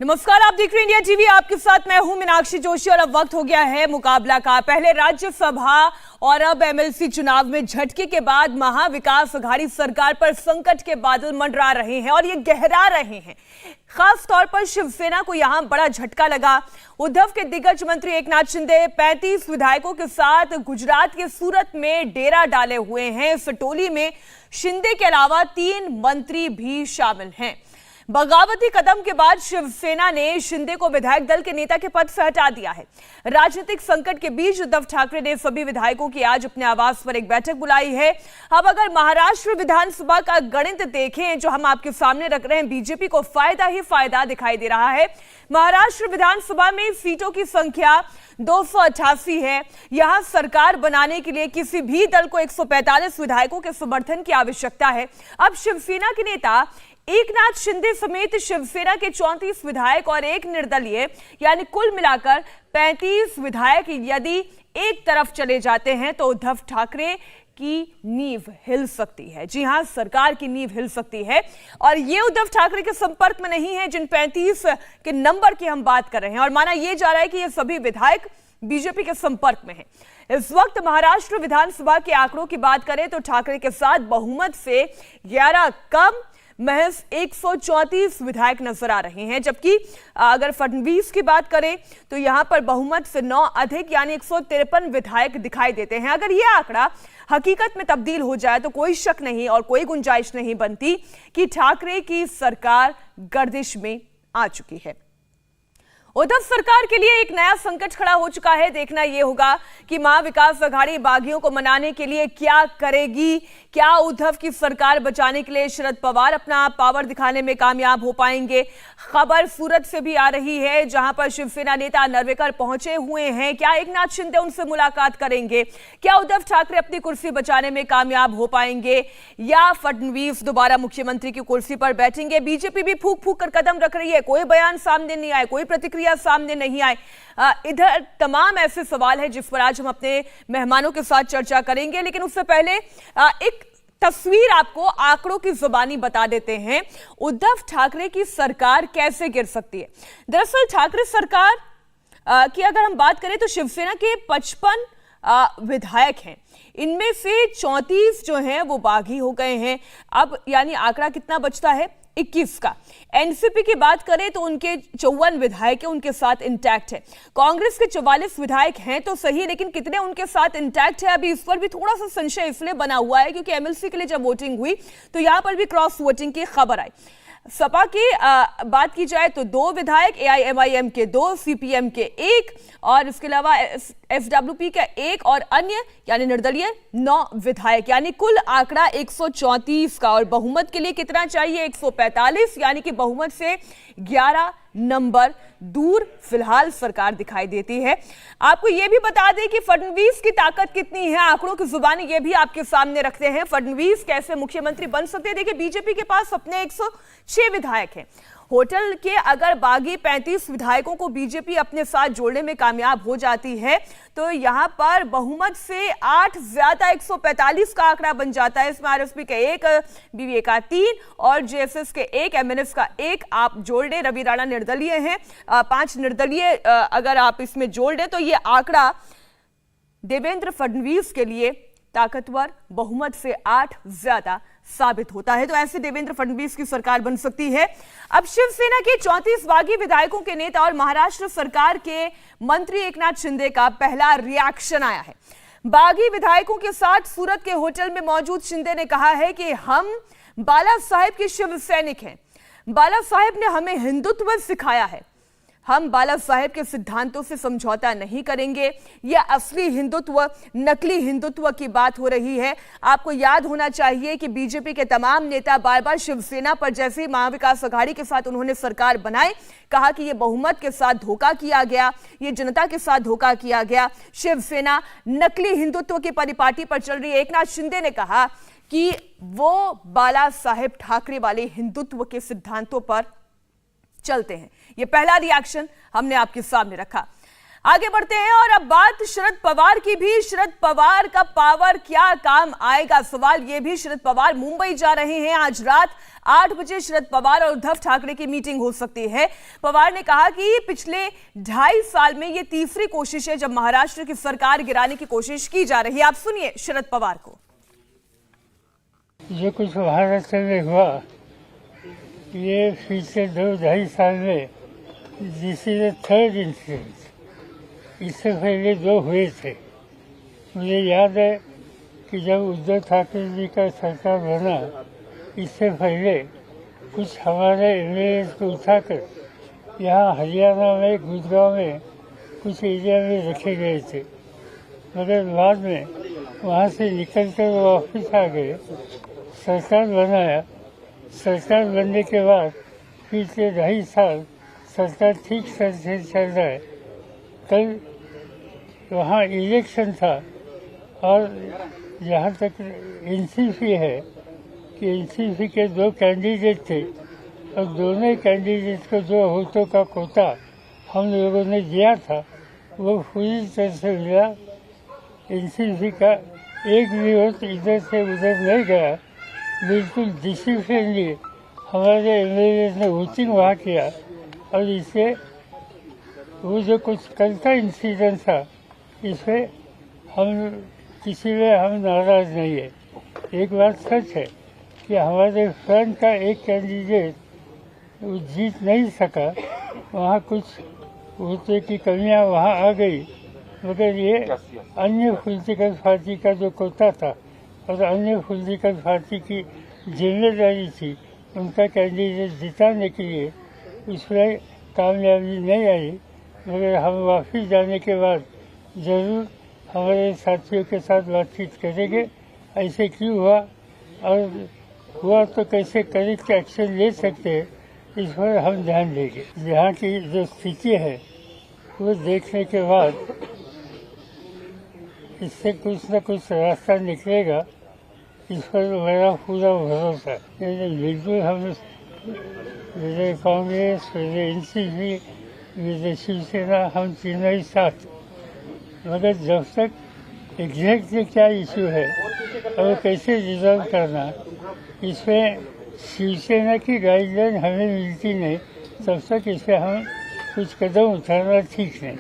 नमस्कार, आप देख रहे हैं इंडिया टीवी। आपके साथ मैं हूं मीनाक्षी जोशी और अब वक्त हो गया है मुकाबला का। पहले राज्यसभा और अब एमएलसी चुनाव में झटके के बाद महाविकास अघाड़ी सरकार पर संकट के बादल मंडरा रहे हैं और ये गहरा रहे हैं। खास तौर पर शिवसेना को यहां बड़ा झटका लगा। उद्धव के दिग्गज मंत्री एकनाथ शिंदे 35 विधायकों के साथ गुजरात के सूरत में डेरा डाले हुए हैं। इस टोली में शिंदे के अलावा 3 मंत्री भी शामिल हैं। बगावती कदम के बाद शिवसेना ने शिंदे को विधायक दल के नेता के पद से हटा दिया है। राजनीतिक संकट के बीच उद्धव ठाकरे ने सभी विधायकों की आज अपने आवास पर एक बैठक बुलाई है। अब अगर महाराष्ट्र विधानसभा का गणित देखें जो हम आपके सामने रख रहे हैं, बीजेपी को फायदा ही फायदा दिखाई दे रहा है। महाराष्ट्र विधानसभा में सीटों की संख्या 288 है। यहां सरकार बनाने के लिए किसी भी दल को 145 विधायकों के समर्थन की आवश्यकता है। अब शिवसेना के नेता एकनाथ शिंदे समेत शिवसेना के 34 विधायक और एक निर्दलीय यानी कुल मिलाकर 35 विधायक यदि एक तरफ चले जाते हैं तो उद्धव ठाकरे की नींव हिल सकती है। जी हां, सरकार की नींव हिल सकती है और ये उद्धव ठाकरे के संपर्क में नहीं है जिन 35 के नंबर की हम बात कर रहे हैं और माना यह जा रहा है कि ये सभी विधायक बीजेपी के संपर्क में हैं। इस वक्त महाराष्ट्र विधानसभा के आंकड़ों की बात करें तो ठाकरे के साथ बहुमत से 11 कम महज 134 विधायक नजर आ रहे हैं, जबकि अगर फडणवीस की बात करें तो यहां पर बहुमत से 9 अधिक यानी 153 विधायक दिखाई देते हैं। अगर यह आंकड़ा हकीकत में तब्दील हो जाए तो कोई शक नहीं और कोई गुंजाइश नहीं बनती कि ठाकरे की सरकार गर्दिश में आ चुकी है। उद्धव सरकार के लिए एक नया संकट खड़ा हो चुका है। देखना यह होगा कि महाविकास अघाड़ी बागियों को मनाने के लिए क्या करेगी। क्या उद्धव की सरकार बचाने के लिए शरद पवार अपना पावर दिखाने में कामयाब हो पाएंगे? खबर सूरत से भी आ रही है जहां पर शिवसेना नेता नरवेकर पहुंचे हुए हैं। क्या एकनाथ शिंदे उनसे मुलाकात करेंगे? क्या उद्धव ठाकरे अपनी कुर्सी बचाने में कामयाब हो पाएंगे या फडणवीस दोबारा मुख्यमंत्री की कुर्सी पर बैठेंगे? बीजेपी भी फूक फूक कर कदम रख रही है, कोई बयान सामने नहीं आए, कोई प्रतिक्रिया सामने नहीं आए। इधर तमाम ऐसे सवाल हैं जिस पर आज हम अपने मेहमानों के साथ चर्चा करेंगे, लेकिन उससे पहले एक तस्वीर आपको आंकड़ों की जुबानी बता देते हैं। उद्धव ठाकरे की सरकार कैसे गिर सकती है? दरअसल ठाकरे सरकार की अगर हम बात करें तो शिवसेना के 55 विधायक हैं, इनमें से 34 जो हैं वो बागी हो गए हैं। अब यानी आंकड़ा कितना बचता है? 21 का। एनसीपी की बात करें तो उनके 54 विधायक उनके साथ इंटैक्ट है। कांग्रेस के 44 विधायक हैं तो सही, लेकिन कितने उनके साथ इंटैक्ट है अभी इस पर भी थोड़ा सा संशय इसलिए बना हुआ है क्योंकि एमएलसी के लिए जब वोटिंग हुई तो यहां पर भी क्रॉस वोटिंग की खबर आई। सपा की बात की जाए तो 2 विधायक, एआईएमआईएम के 2, सीपीएम के 1 और इसके अलावा एसडब्ल्यूपी का 1 और अन्य यानी निर्दलीय 9 विधायक, यानी कुल आंकड़ा 134 का। और बहुमत के लिए कितना चाहिए? 145, यानी कि बहुमत से 11 नंबर दूर फिलहाल सरकार दिखाई देती है। आपको यह भी बता दें कि फडणवीस की ताकत कितनी है, आंकड़ों की जुबानी ये भी आपके सामने रखते हैं। फडणवीस कैसे मुख्यमंत्री बन सकते हैं? देखिए, बीजेपी के पास अपने 106 विधायक हैं। होटल के अगर बागी 35 विधायकों को बीजेपी अपने साथ जोड़ने में कामयाब हो जाती है तो यहां पर बहुमत से 8 ज्यादा 145 का आंकड़ा बन जाता है। इसमें आरएसपी का 1, बीवीए का 3 और जेएसएस के 1, एमएनएफ का 1 आप जोड़ दें। रवि राणा निर्दलीय हैं, 5 निर्दलीय अगर आप इसमें जोड़ दें तो यह आंकड़ा देवेंद्र फडणवीस के लिए ताकतवर बहुमत से 8 ज्यादा साबित होता है। तो ऐसे देवेंद्र फडणवीस की सरकार बन सकती है। अब शिवसेना के 34 बागी विधायकों के नेता और महाराष्ट्र सरकार के मंत्री एकनाथ शिंदे का पहला रिएक्शन आया है। बागी विधायकों के साथ सूरत के होटल में मौजूद शिंदे ने कहा है कि हम बाला साहेब के शिव सैनिक हैं। बाला साहेब ने हमें हिंदुत्व सिखाया है। हम बाला साहेब के सिद्धांतों से समझौता नहीं करेंगे। यह असली हिंदुत्व नकली हिंदुत्व की बात हो रही है। आपको याद होना चाहिए कि बीजेपी के तमाम नेता बार बार शिवसेना पर, जैसे महाविकास अघाड़ी के साथ उन्होंने सरकार बनाई, कहा कि यह बहुमत के साथ धोखा किया गया, ये जनता के साथ धोखा किया गया, शिवसेना नकली हिंदुत्व की परिपाटी पर चल रही है। एकनाथ शिंदे ने कहा कि वो बाला साहेब ठाकरे वाले हिंदुत्व के सिद्धांतों पर चलते हैं। यह पहला रिएक्शन हमने आपके सामने रखा। आगे बढ़ते हैं और अब बात शरद पवार की भी। शरद पवार का पावर क्या काम आएगा? सवाल यह भी। शरद पवार मुंबई जा रहे हैं। आज रात 8 बजे शरद पवार और उद्धव ठाकरे की मीटिंग हो सकती है। पवार ने कहा कि पिछले 2.5 साल में ये तीसरी कोशिश है जब महाराष्ट्र की सरकार गिराने की कोशिश की जा रही है। आप सुनिए शरद पवार को। जो कुछ महाराष्ट्र में हुआ ये पिछले 2-2.5 साल में this is the third incident. इससे पहले 2 हुए थे। मुझे याद है कि जब उद्धव ठाकरे जी का सरकार बना इससे पहले कुछ हमारे एमएलए को उठाकर यहाँ हरियाणा में गुड़गांव में कुछ एरिया में रखे गए थे, मगर बाद में वहाँ से निकल कर वो वापस आ गए। सरकार बनाया। सरकार बनने के बाद पिछले 2.5 साल सरकार ठीक से चल रहा है। कल वहाँ इलेक्शन था और जहाँ तक एनसीपी है कि एनसीपी के 2 कैंडिडेट थे और दोनों कैंडिडेट को 2 वोटों का कोटा हम लोगों ने दिया था वो पूरी तरह से मिला। एनसीपी का एक भी वोट इधर से उधर नहीं गया। बिल्कुल डिसिप्लिनली हमारे एमएलए ने वोटिंग वहाँ किया और इससे वो जो कुछ कल का इंसिडेंट था इससे हम किसी में हम नाराज नहीं है। एक बात सच है कि हमारे फ्रंट का एक कैंडिडेट वो जीत नहीं सका, वहाँ कुछ वोटों की कमियाँ वहाँ आ गई, मगर ये अन्य पॉलिटिकल पार्टी का जो कोटा था और अन्य पॉलिटिकल पार्टी की जिम्मेदारी थी उनका कैंडिडेट जिताने के लिए उसमें कामयाबी नहीं आई। मगर हम वापस जाने के बाद ज़रूर हमारे साथियों के साथ बातचीत करेंगे ऐसे क्यों हुआ और हुआ तो कैसे करेक्ट एक्शन ले सकते हैं इस पर हम ध्यान देंगे। यहाँ की जो स्थिति है वो देखने के बाद इससे कुछ न कुछ रास्ता निकलेगा, इस पर मेरा पूरा भरोसा है। बिल्कुल हम विजय कांग्रेस, विजय एनसीपी, विजय शिवसेना हम तीनों ही साथ, मगर जब तक एग्जैक्टली क्या इशू है और कैसे रिजॉल्व करना इसमें शिवसेना की गाइडलाइन हमें मिलती नहीं, तब तक इसे हम कुछ कदम उठाना ठीक नहीं।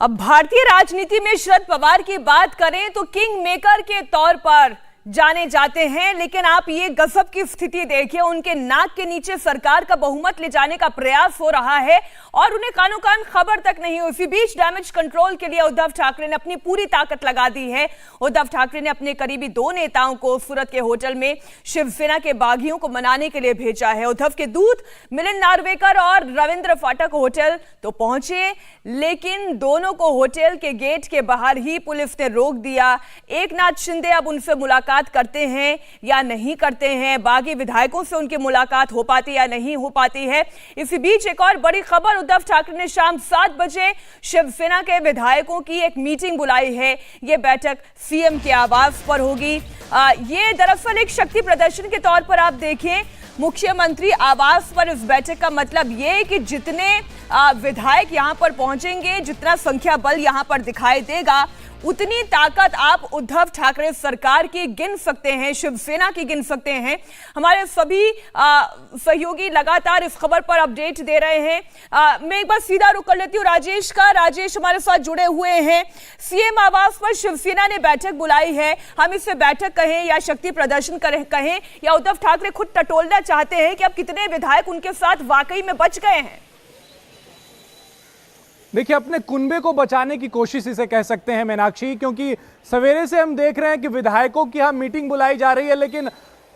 अब भारतीय राजनीति में शरद पवार की बात करें तो किंग मेकर के तौर पर जाने जाते हैं, लेकिन आप ये गजब की स्थिति देखिए, उनके नाक के नीचे सरकार का बहुमत ले जाने का प्रयास हो रहा है और उन्हें कानो कान खबर तक नहीं हुई। इसी बीच डैमेज कंट्रोल के लिए उद्धव ठाकरे ने अपनी पूरी ताकत लगा दी है। उद्धव ठाकरे ने अपने करीबी 2 नेताओं को सूरत के होटल में शिवसेना के बागियों को मनाने के लिए भेजा है। उद्धव के दूत मिलिंद नार्वेकर और रविंद्र फाटक होटल तो पहुंचे, लेकिन दोनों को होटल के गेट के बाहर ही पुलिस ने रोक दिया। एकनाथ शिंदे अब उनसे मुलाकात करते हैं या नहीं करते हैं, बागी विधायकों से उनकी मुलाकात हो पाती या नहीं हो पाती है। इसी बीच एक और बड़ी खबर, उद्धव ठाकरे ने शाम 7 बजे शिवसेना के विधायकों की एक मीटिंग बुलाई है। यह बैठक सीएम के आवास पर होगी। ये दरअसल एक शक्ति प्रदर्शन के तौर पर आप देखें, मुख्यमंत्री आवास पर इस बैठक का मतलब ये है कि जितने विधायक यहां पर पहुंचेंगे, जितना संख्या बल यहां पर दिखाई देगा, उतनी ताकत आप उद्धव ठाकरे सरकार की गिन सकते हैं, शिवसेना की गिन सकते हैं। हमारे सभी सहयोगी लगातार इस खबर पर अपडेट दे रहे हैं। मैं एक बार सीधा रुख कर लेती हूँ राजेश का। राजेश हमारे साथ जुड़े हुए हैं। सीएम आवास पर शिवसेना ने बैठक बुलाई है, हम इसे बैठक कहें या शक्ति प्रदर्शन कहें, या उद्धव ठाकरे खुद टटोलना चाहते हैं कि अब कितने विधायक उनके साथ वाकई में बच गए हैं? देखिए, अपने कुनबे को बचाने की कोशिश इसे कह सकते हैं मीनाक्षी, क्योंकि सवेरे से हम देख रहे हैं कि विधायकों की यहाँ मीटिंग बुलाई जा रही है, लेकिन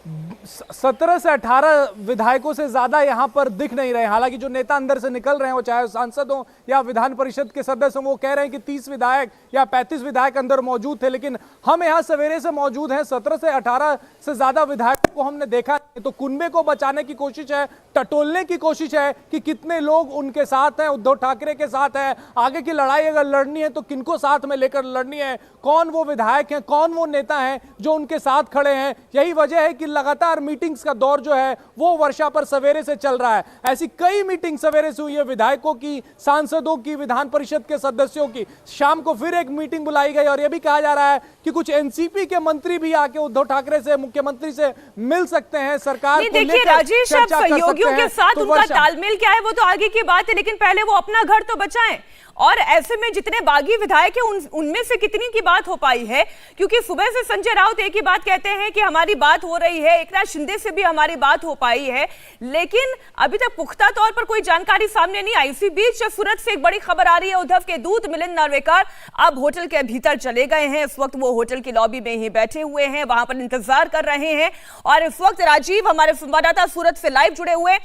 17 से 18 विधायकों से ज्यादा यहां पर दिख नहीं रहे। हालांकि जो नेता अंदर से निकल रहे हैं, वो चाहे सांसद हो या विधान परिषद के सदस्य हो, वो कह रहे हैं कि 30 विधायक या 35 विधायक अंदर मौजूद थे, लेकिन हम यहां सवेरे से मौजूद हैं। 17 से 18 से ज्यादा विधायकों को हमने देखा। तो कुनबे को बचाने की कोशिश है, टटोलने की कोशिश है कि कितने लोग उनके साथ हैं, उद्धव ठाकरे के साथ हैं। आगे की लड़ाई अगर लड़नी है तो किनको साथ में लेकर लड़नी है, कौन वो विधायक हैं, कौन वो नेता हैं जो उनके साथ खड़े हैं। यही वजह है कि लगातार लगातार मीटिंग्स का दौर जो है वो वर्षा पर सवेरे से चल रहा है। ऐसी कई मीटिंग सवेरे से हुई है, विधायकों की, सांसदों की, विधान परिषद के सदस्यों की। शाम को फिर एक मीटिंग बुलाई गई और यह भी कहा जा रहा है कि कुछ एनसीपी के मंत्री भी आके उद्धव ठाकरे से, मुख्यमंत्री से मिल सकते हैं, सरकार को देखिए राजेश, अब सहयोगियों के साथ उनका तालमेल क्या है वो तो आगे की बात है, लेकिन पहले वो अपना घर तो बचाएं। और ऐसे में जितने बागी विधायक हैं उनमें से कितनी की बात हो पाई है? क्योंकि सुबह से संजय राउत एक ही बात कहते हैं कि हमारी बात हो रही है, एकनाथ शिंदे से भी हमारी बात हो पाई है, लेकिन अभी तक पुख्ता तौर पर कोई जानकारी सामने नहीं आई। इसी बीच सूरत से एक बड़ी खबर आ रही है, उद्धव के दूत मिलिंद नार्वेकर अब होटल के भीतर चले गए हैं। इस वक्त वो होटल की लॉबी में ही बैठे हुए हैं, वहां पर इंतजार कर रहे हैं। और इस वक्त राजीव, हमारे संवाददाता सूरत से लाइव जुड़े हुए।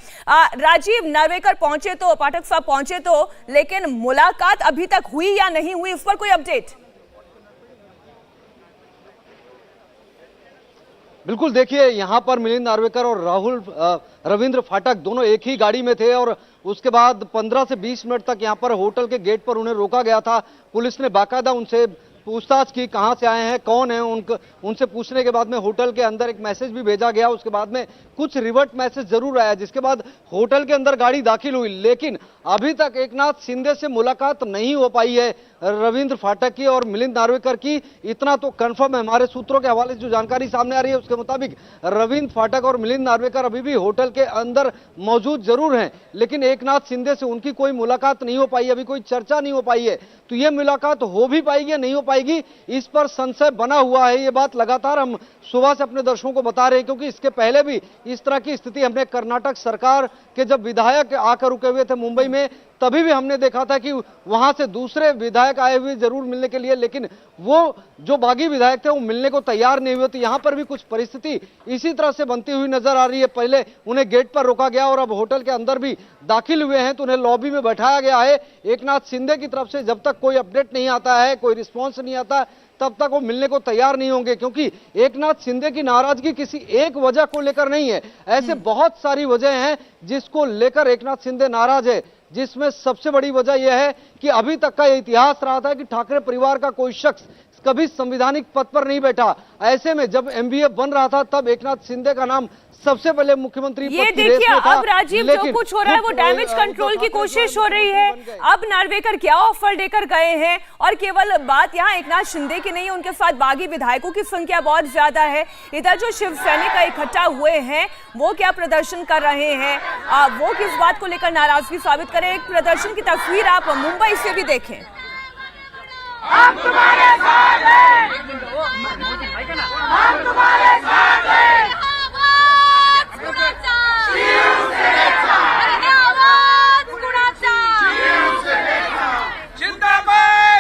राजीव, नार्वेकर पहुंचे तो, पाठक साहब पहुंचे तो, लेकिन मुलाकात अभी तक हुई या नहीं हुई, इस पर कोई अपडेट? बिल्कुल, देखिए यहाँ पर मिलिंद नार्वेकर और राहुल रविंद्र फाटक दोनों एक ही गाड़ी में थे और उसके बाद 15 से 20 मिनट तक यहाँ पर होटल के गेट पर उन्हें रोका गया था। पुलिस ने बाकायदा उनसे पूछताछ की, कहां से आए हैं, कौन है, उनसे पूछने के बाद में होटल के अंदर एक मैसेज भी भेजा गया। उसके बाद में कुछ रिवर्ट मैसेज जरूर आया, जिसके बाद होटल के अंदर गाड़ी दाखिल हुई। लेकिन अभी तक एकनाथ शिंदे से मुलाकात नहीं हो पाई है रविंद्र फाटक की और मिलिंद नार्वेकर की, इतना तो कंफर्म है। हमारे सूत्रों के हवाले से जो जानकारी सामने आ रही है उसके मुताबिक रविंद्र फाटक और मिलिंद नार्वेकर अभी भी होटल के अंदर मौजूद जरूर हैं, लेकिन एकनाथ शिंदे से उनकी कोई मुलाकात नहीं हो पाई, अभी कोई चर्चा नहीं हो पाई है। तो ये मुलाकात हो भी पाएगी या नहीं हो पाएगी, इस पर संशय बना हुआ है। ये बात लगातार हम सुबह से अपने दर्शकों को बता रहे हैं, क्योंकि इसके पहले भी इस तरह की स्थिति हमने कर्नाटक सरकार के जब विधायक आकर रुके हुए थे मुंबई में, तभी भी हमने देखा था कि वहां से दूसरे विधायक आए हुए जरूर मिलने के लिए, लेकिन वो जो बागी विधायक थे वो मिलने को तैयार नहीं हुए। तो यहां पर भी कुछ परिस्थिति इसी तरह से बनती हुई नजर आ रही है। पहले उन्हें गेट पर रोका गया और अब होटल के अंदर भी दाखिल हुए हैं तो उन्हें लॉबी में बैठाया गया है। एकनाथ शिंदे की तरफ से जब तक कोई अपडेट नहीं आता है, कोई रिस्पॉन्स नहीं आता, तब तक वो मिलने को तैयार नहीं होंगे, क्योंकि एकनाथ शिंदे की नाराजगी किसी एक वजह को लेकर नहीं है। ऐसे बहुत सारी वजह हैं जिसको लेकर एकनाथ शिंदे नाराज है, जिसमें सबसे बड़ी वजह यह है कि अभी तक का इतिहास रहा था कि ठाकरे परिवार का कोई शख्स कभी संवैधानिक पद पर नहीं बैठा। ऐसे में जब एमबीए बन रहा था तब एकनाथ शिंदे का नाम सबसे पहले मुख्यमंत्री ये देखिए, अब राजीव जो कुछ हो रहा है वो डैमेज कंट्रोल की कोशिश हो रही है। अब नार्वेकर क्या ऑफर देकर गए हैं, और केवल बात यहाँ एकनाथ शिंदे की नहीं है, उनके साथ बागी विधायकों की संख्या बहुत ज्यादा है। इधर जो शिव सैनिक इकट्ठा हुए हैं वो क्या प्रदर्शन कर रहे हैं, वो किस बात को लेकर नाराजगी साबित करें। एक प्रदर्शन की तस्वीर आप मुंबई से भी देखें। हम तुम्हारे साथ हैं, हम तुम्हारे साथ हैं।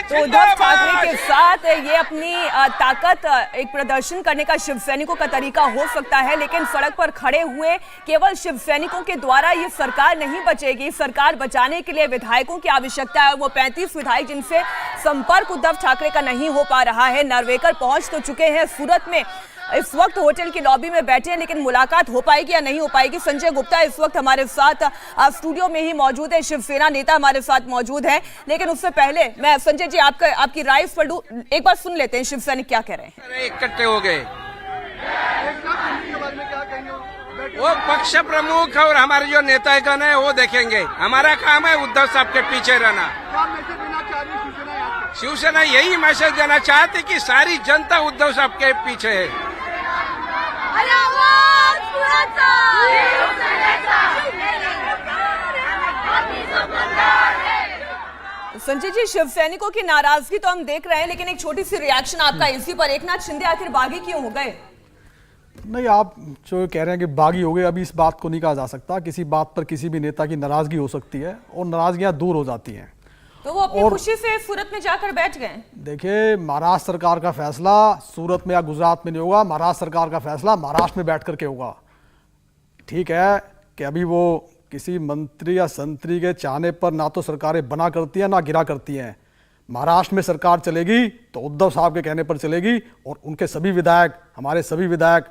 तो उद्धव ठाकरे के साथ ये अपनी ताकत एक प्रदर्शन करने का शिव सैनिकों का तरीका हो सकता है, लेकिन सड़क पर खड़े हुए केवल शिव सैनिकों के द्वारा ये सरकार नहीं बचेगी। सरकार बचाने के लिए विधायकों की आवश्यकता है। वो 35 विधायक जिनसे संपर्क उद्धव ठाकरे का नहीं हो पा रहा है। नार्वेकर पहुंच तो चुके हैं सूरत में, इस वक्त होटल की लॉबी में बैठे हैं, लेकिन मुलाकात हो पाएगी या नहीं हो पाएगी। संजय गुप्ता इस वक्त हमारे साथ स्टूडियो में ही मौजूद है, शिवसेना नेता हमारे साथ मौजूद है। लेकिन उससे पहले मैं संजय जी आपकी राय पर एक बार सुन लेते हैं, शिवसैनिक क्या कह रहे हैं। इकट्ठे हो गए, वो पक्ष प्रमुख और हमारे जो नेतागण है वो देखेंगे। हमारा काम है उद्धव साहब के पीछे रहना। शिवसेना यही मैसेज देना चाहती कि सारी जनता उद्धव साहब के पीछे है। संजय जी, शिव सैनिकों की नाराजगी तो हम देख रहे हैं, लेकिन एक छोटी सी रिएक्शन आपका इसी पर। एकनाथ शिंदे आखिर बागी क्यों हो गए? नहीं, आप जो कह रहे हैं कि बागी हो गए, अभी इस बात को नहीं कहा जा सकता। किसी बात पर किसी भी नेता की नाराजगी हो सकती है और नाराजगियां दूर हो जाती हैं। तो वो अपनी खुशी से सूरत में जाकर बैठ गए। देखिए, महाराष्ट्र सरकार का फैसला सूरत में या गुजरात में नहीं होगा, महाराष्ट्र सरकार का फैसला महाराष्ट्र में बैठ करके होगा। ठीक है कि अभी वो किसी मंत्री या संतरी के चाहने पर ना तो सरकारें बना करती हैं ना गिरा करती हैं। महाराष्ट्र में सरकार चलेगी तो उद्धव साहब के कहने पर चलेगी, और उनके सभी विधायक, हमारे सभी विधायक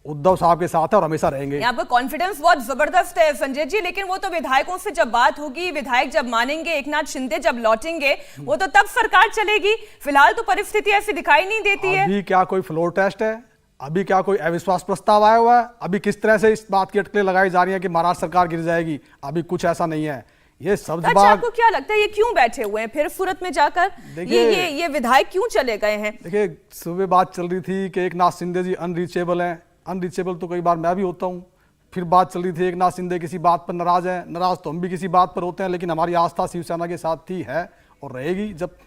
उद्धव साहब के साथ है और हमेशा रहेंगे। यहाँ पर कॉन्फिडेंस बहुत जबरदस्त है संजय जी, लेकिन वो तो विधायकों से जब बात होगी, विधायक जब मानेंगे, एकनाथ शिंदे जब लौटेंगे, वो तो तब सरकार चलेगी। फिलहाल तो परिस्थिति ऐसी दिखाई नहीं देती है। अभी क्या कोई फ्लोर टेस्ट है? अभी क्या कोई अविश्वास प्रस्ताव आया हुआ है? अभी किस तरह से इस बात की अटकलें लगाई जा रही हैं कि महाराष्ट्र सरकार गिर जाएगी? अभी कुछ ऐसा नहीं है। ये अच्छा, सब्जबाग आपको क्या लगता है ये क्यों बैठे हुए हैं फिर सूरत में जाकर? ये विधायक क्यों चले गए हैं? देखिए, सुबह बात चल रही थी कि एकनाथ शिंदे जी अनरीचेबल हैं। अनरीचेबल तो कई बार मैं भी होता हूँ। फिर बात चल रही थी एकनाथ शिंदे किसी बात पर नाराज हैं। नाराज तो हम भी किसी बात पर होते हैं, लेकिन हमारी आस्था शिवसेना के साथ थी, है और रहेगी। जब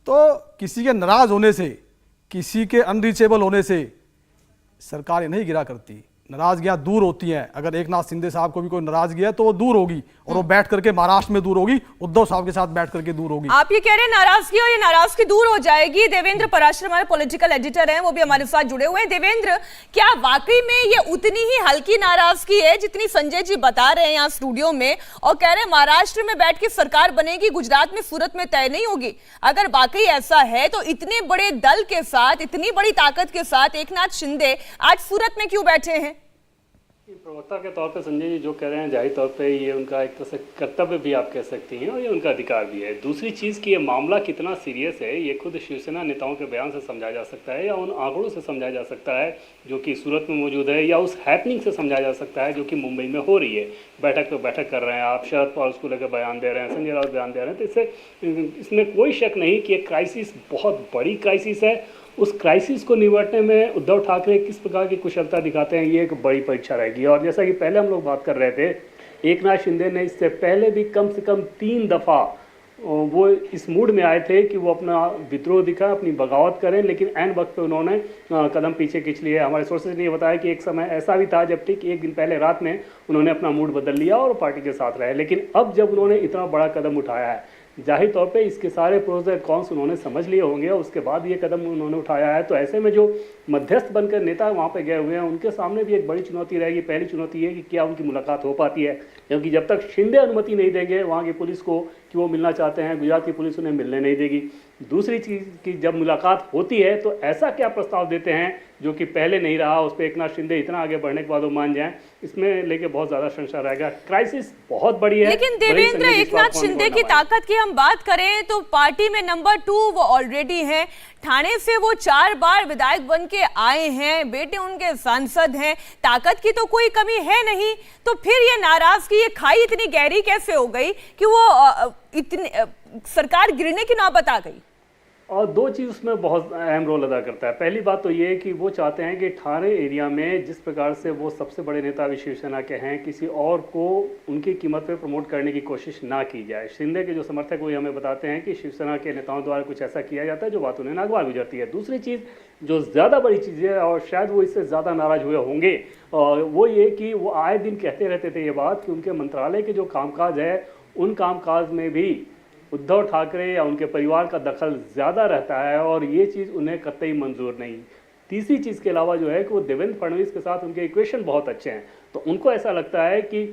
तो किसी के नाराज होने से, किसी के अनरीचेबल होने से सरकार ये नहीं गिरा करती। नाराजगियां दूर होती हैं। अगर एकनाथ शिंदे साहब को भी कोई नाराजगी है तो वो दूर होगी, और वो बैठ करके महाराष्ट्र में दूर होगी, उद्धव साहब के साथ बैठ करके दूर होगी। आप ये कह रहे हैं नाराजगी, और ये नाराजगी दूर हो जाएगी। देवेंद्र पराशर हमारे पॉलिटिकल एडिटर हैं, वो भी हमारे साथ जुड़े हुए हैं। देवेंद्र, क्या वाकई में ये उतनी ही हल्की नाराजगी है जितनी संजय जी बता रहे हैं यहाँ स्टूडियो में, और कह रहे हैं महाराष्ट्र में बैठ के सरकार बनेगी, गुजरात में, सूरत में तय नहीं होगी? अगर वाकई ऐसा है तो इतने बड़े दल के साथ, इतनी बड़ी ताकत के साथ एकनाथ शिंदे आज सूरत में क्यों बैठे हैं? प्रवक्ता के तौर पे संजय जी जो कह रहे हैं, जाहिर तौर पे ये उनका एक तरह से कर्तव्य भी आप कह सकती हैं, और ये उनका अधिकार भी है। दूसरी चीज़ कि ये मामला कितना सीरियस है ये खुद शिवसेना नेताओं के बयान से समझा जा सकता है, या उन आंकड़ों से समझा जा सकता है जो कि सूरत में मौजूद है, या उस हैपनिंग से समझा जा सकता है जो कि मुंबई में हो रही है। बैठक पे बैठक कर रहे हैं आप, शरद पवार उसको लेकर बयान दे रहे हैं, संजय राउत बयान दे रहे हैं, तो इसमें कोई शक नहीं कि एक क्राइसिस बहुत बड़ी क्राइसिस है। उस क्राइसिस को निपटने में उद्धव ठाकरे किस प्रकार की कुशलता दिखाते हैं, ये एक बड़ी परीक्षा रहेगी। और जैसा कि पहले हम लोग बात कर रहे थे, एकनाथ शिंदे ने इससे पहले भी कम से कम 3 दफ़ा वो इस मूड में आए थे कि वो अपना विद्रोह दिखा, अपनी बगावत करें, लेकिन ऐन वक्त पे उन्होंने कदम पीछे खींच लिए। हमारे सोर्सेज ने ये बताया कि एक समय ऐसा भी था जब ठीक एक दिन पहले रात में उन्होंने अपना मूड बदल लिया और पार्टी के साथ रहे। लेकिन अब जब उन्होंने इतना बड़ा कदम उठाया है, जाहिर तौर पे इसके सारे प्रोज एंड कॉन्स उन्होंने समझ लिए होंगे, और उसके बाद ये कदम उन्होंने उठाया है। तो ऐसे में जो मध्यस्थ बनकर नेता वहाँ पे गए हुए हैं, उनके सामने भी एक बड़ी चुनौती रहेगी। पहली चुनौती ये कि क्या उनकी मुलाकात हो पाती है, क्योंकि जब तक शिंदे अनुमति नहीं देंगे वहाँ की पुलिस को कि वो मिलना चाहते हैं, गुजरात की पुलिस उन्हें मिलने नहीं देगी। दूसरी चीज़ कि जब मुलाकात होती है तो ऐसा क्या प्रस्ताव देते हैं जो कि पहले नहीं रहा, उस पर एकनाथ शिंदे इतना आगे बढ़ने के बाद वो मान जाएं, इसमें लेके बहुत ज़्यादा संशय रहेगा। क्राइसिस बहुत बड़ी है। लेकिन देवेंद्र, एकनाथ शिंदे की ताकत की हम बात करें तो पार्टी में नंबर 2 वो ऑलरेडी हैं। ठाणे से वो 4 बार विधायक बन के आए हैं, बेटे उनके सांसद हैं, ताकत की तो कोई कमी है नहीं। तो फिर ये नाराजगी, ये खाई इतनी गहरी कैसे हो गई कि वो इतनी सरकार गिरने की नौबत आ गई? और 2 चीज़ उसमें बहुत अहम रोल अदा करता है। पहली बात तो ये कि वो चाहते हैं कि ठाणे एरिया में जिस प्रकार से वो सबसे बड़े नेता भी शिवसेना के हैं, किसी और को उनकी कीमत पे प्रमोट करने की कोशिश ना की जाए। शिंदे के जो समर्थक वो हमें बताते हैं कि शिवसेना के नेताओं द्वारा कुछ ऐसा किया जाता है जो बात उन्हें नागवार गुजरती है। दूसरी चीज़ जो ज़्यादा बड़ी चीज़ है, और शायद वो इससे ज़्यादा नाराज़ हुए होंगे, और वो ये कि वो आए दिन कहते रहते थे ये बात कि उनके मंत्रालय के जो कामकाज है, उन कामकाज में भी उद्धव ठाकरे या उनके परिवार का दखल ज़्यादा रहता है, और ये चीज़ उन्हें कतई मंजूर नहीं। तीसरी चीज़ के अलावा जो है कि वो देवेंद्र फडणवीस के साथ उनके इक्वेशन बहुत अच्छे हैं, तो उनको ऐसा लगता है कि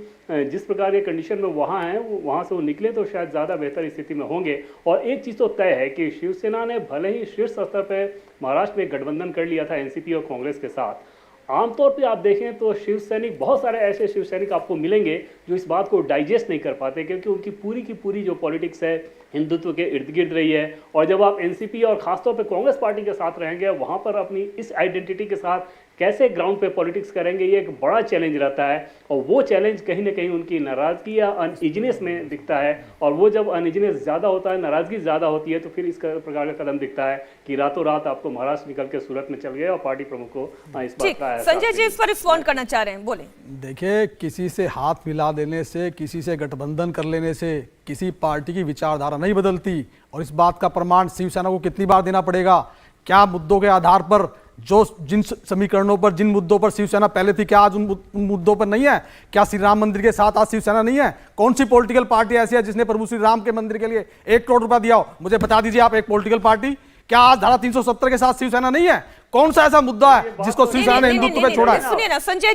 जिस प्रकार के कंडीशन में वहाँ हैं, वहाँ से वो निकले तो शायद ज़्यादा बेहतर स्थिति में होंगे। और एक चीज़ तो तय है कि शिवसेना ने भले ही शीर्ष स्तर पर महाराष्ट्र में गठबंधन कर लिया था एनसीपी और कांग्रेस के साथ, आमतौर पे आप देखें तो शिव सैनिक, बहुत सारे ऐसे शिव सैनिक आपको मिलेंगे जो इस बात को डाइजेस्ट नहीं कर पाते, क्योंकि उनकी पूरी की पूरी जो पॉलिटिक्स है हिंदुत्व के इर्द गिर्द रही है। और जब आप एनसीपी और खासतौर पे कांग्रेस पार्टी के साथ रहेंगे, वहाँ पर अपनी इस आइडेंटिटी के साथ कैसे ग्राउंड पे पॉलिटिक्स करेंगे, ये एक बड़ा चैलेंज रहता है। और वो चैलेंज कहीं ना कहीं उनकी नाराज़गी या अनइजनेस में दिखता है, और वो जब अनइजनेस ज़्यादा होता है, नाराज़गी ज़्यादा होती है, तो फिर इस प्रकार का कदम दिखता है कि रातों रात आपको महाराष्ट्र निकल के सूरत में चल गए और पार्टी प्रमुख को इस बात का संजय जी इस पर रिस्पॉन्ड करना चाह रहे हैं, बोले। देखिए, किसी से हाथ मिला देने से, किसी से गठबंधन कर लेने से किसी पार्टी की विचारधारा नहीं बदलती, और इस बात का प्रमाण शिवसेना को कितनी बार देना पड़ेगा? क्या मुद्दों के आधार पर, जो जिन समीकरणों पर, जिन मुद्दों पर शिवसेना पहले थी, क्या आज उन मुद्दों पर नहीं है? क्या श्री राम मंदिर के साथ आज शिवसेना नहीं है? कौन सी पॉलिटिकल पार्टी ऐसी है जिसने प्रभु श्री राम के मंदिर के लिए 1 करोड़ रुपया दिया हो? मुझे बता दीजिए आप, एक पॉलिटिकल पार्टी। क्या आज धारा 370 के साथ शिवसेना नहीं है? कौन सा ऐसा मुद्दा है जिसको शिवसेना ने हिंदुत्व पे छोड़ा है? सुनिए ना संजय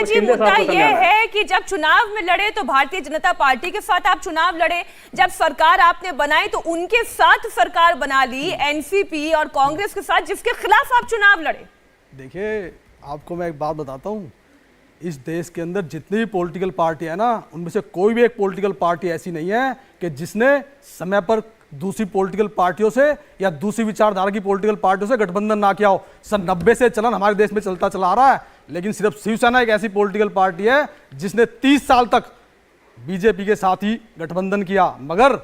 जी, मुद्दा ये है कि जब चुनाव में लड़े तो भारतीय जनता पार्टी के साथ आप चुनाव लड़े, जब सरकार आपने बनाई तो उनके साथ सरकार बना ली, एनसीपी और कांग्रेस के साथ, जिसके खिलाफ आप चुनाव लड़े। देखिए, आपको मैं एक बात बताता हूँ, इस देश के अंदर जितनी भी पॉलिटिकल पार्टी है ना, उनमें से कोई भी एक पॉलिटिकल पार्टी ऐसी नहीं है कि जिसने समय पर दूसरी पॉलिटिकल पार्टियों से या दूसरी विचारधारा की पॉलिटिकल पार्टियों से गठबंधन ना किया हो। सन 90 से चलन हमारे देश में चलता चला आ रहा है, लेकिन सिर्फ शिवसेना एक ऐसी पॉलिटिकल पार्टी है जिसने 30 साल तक बीजेपी के साथ ही गठबंधन किया, मगर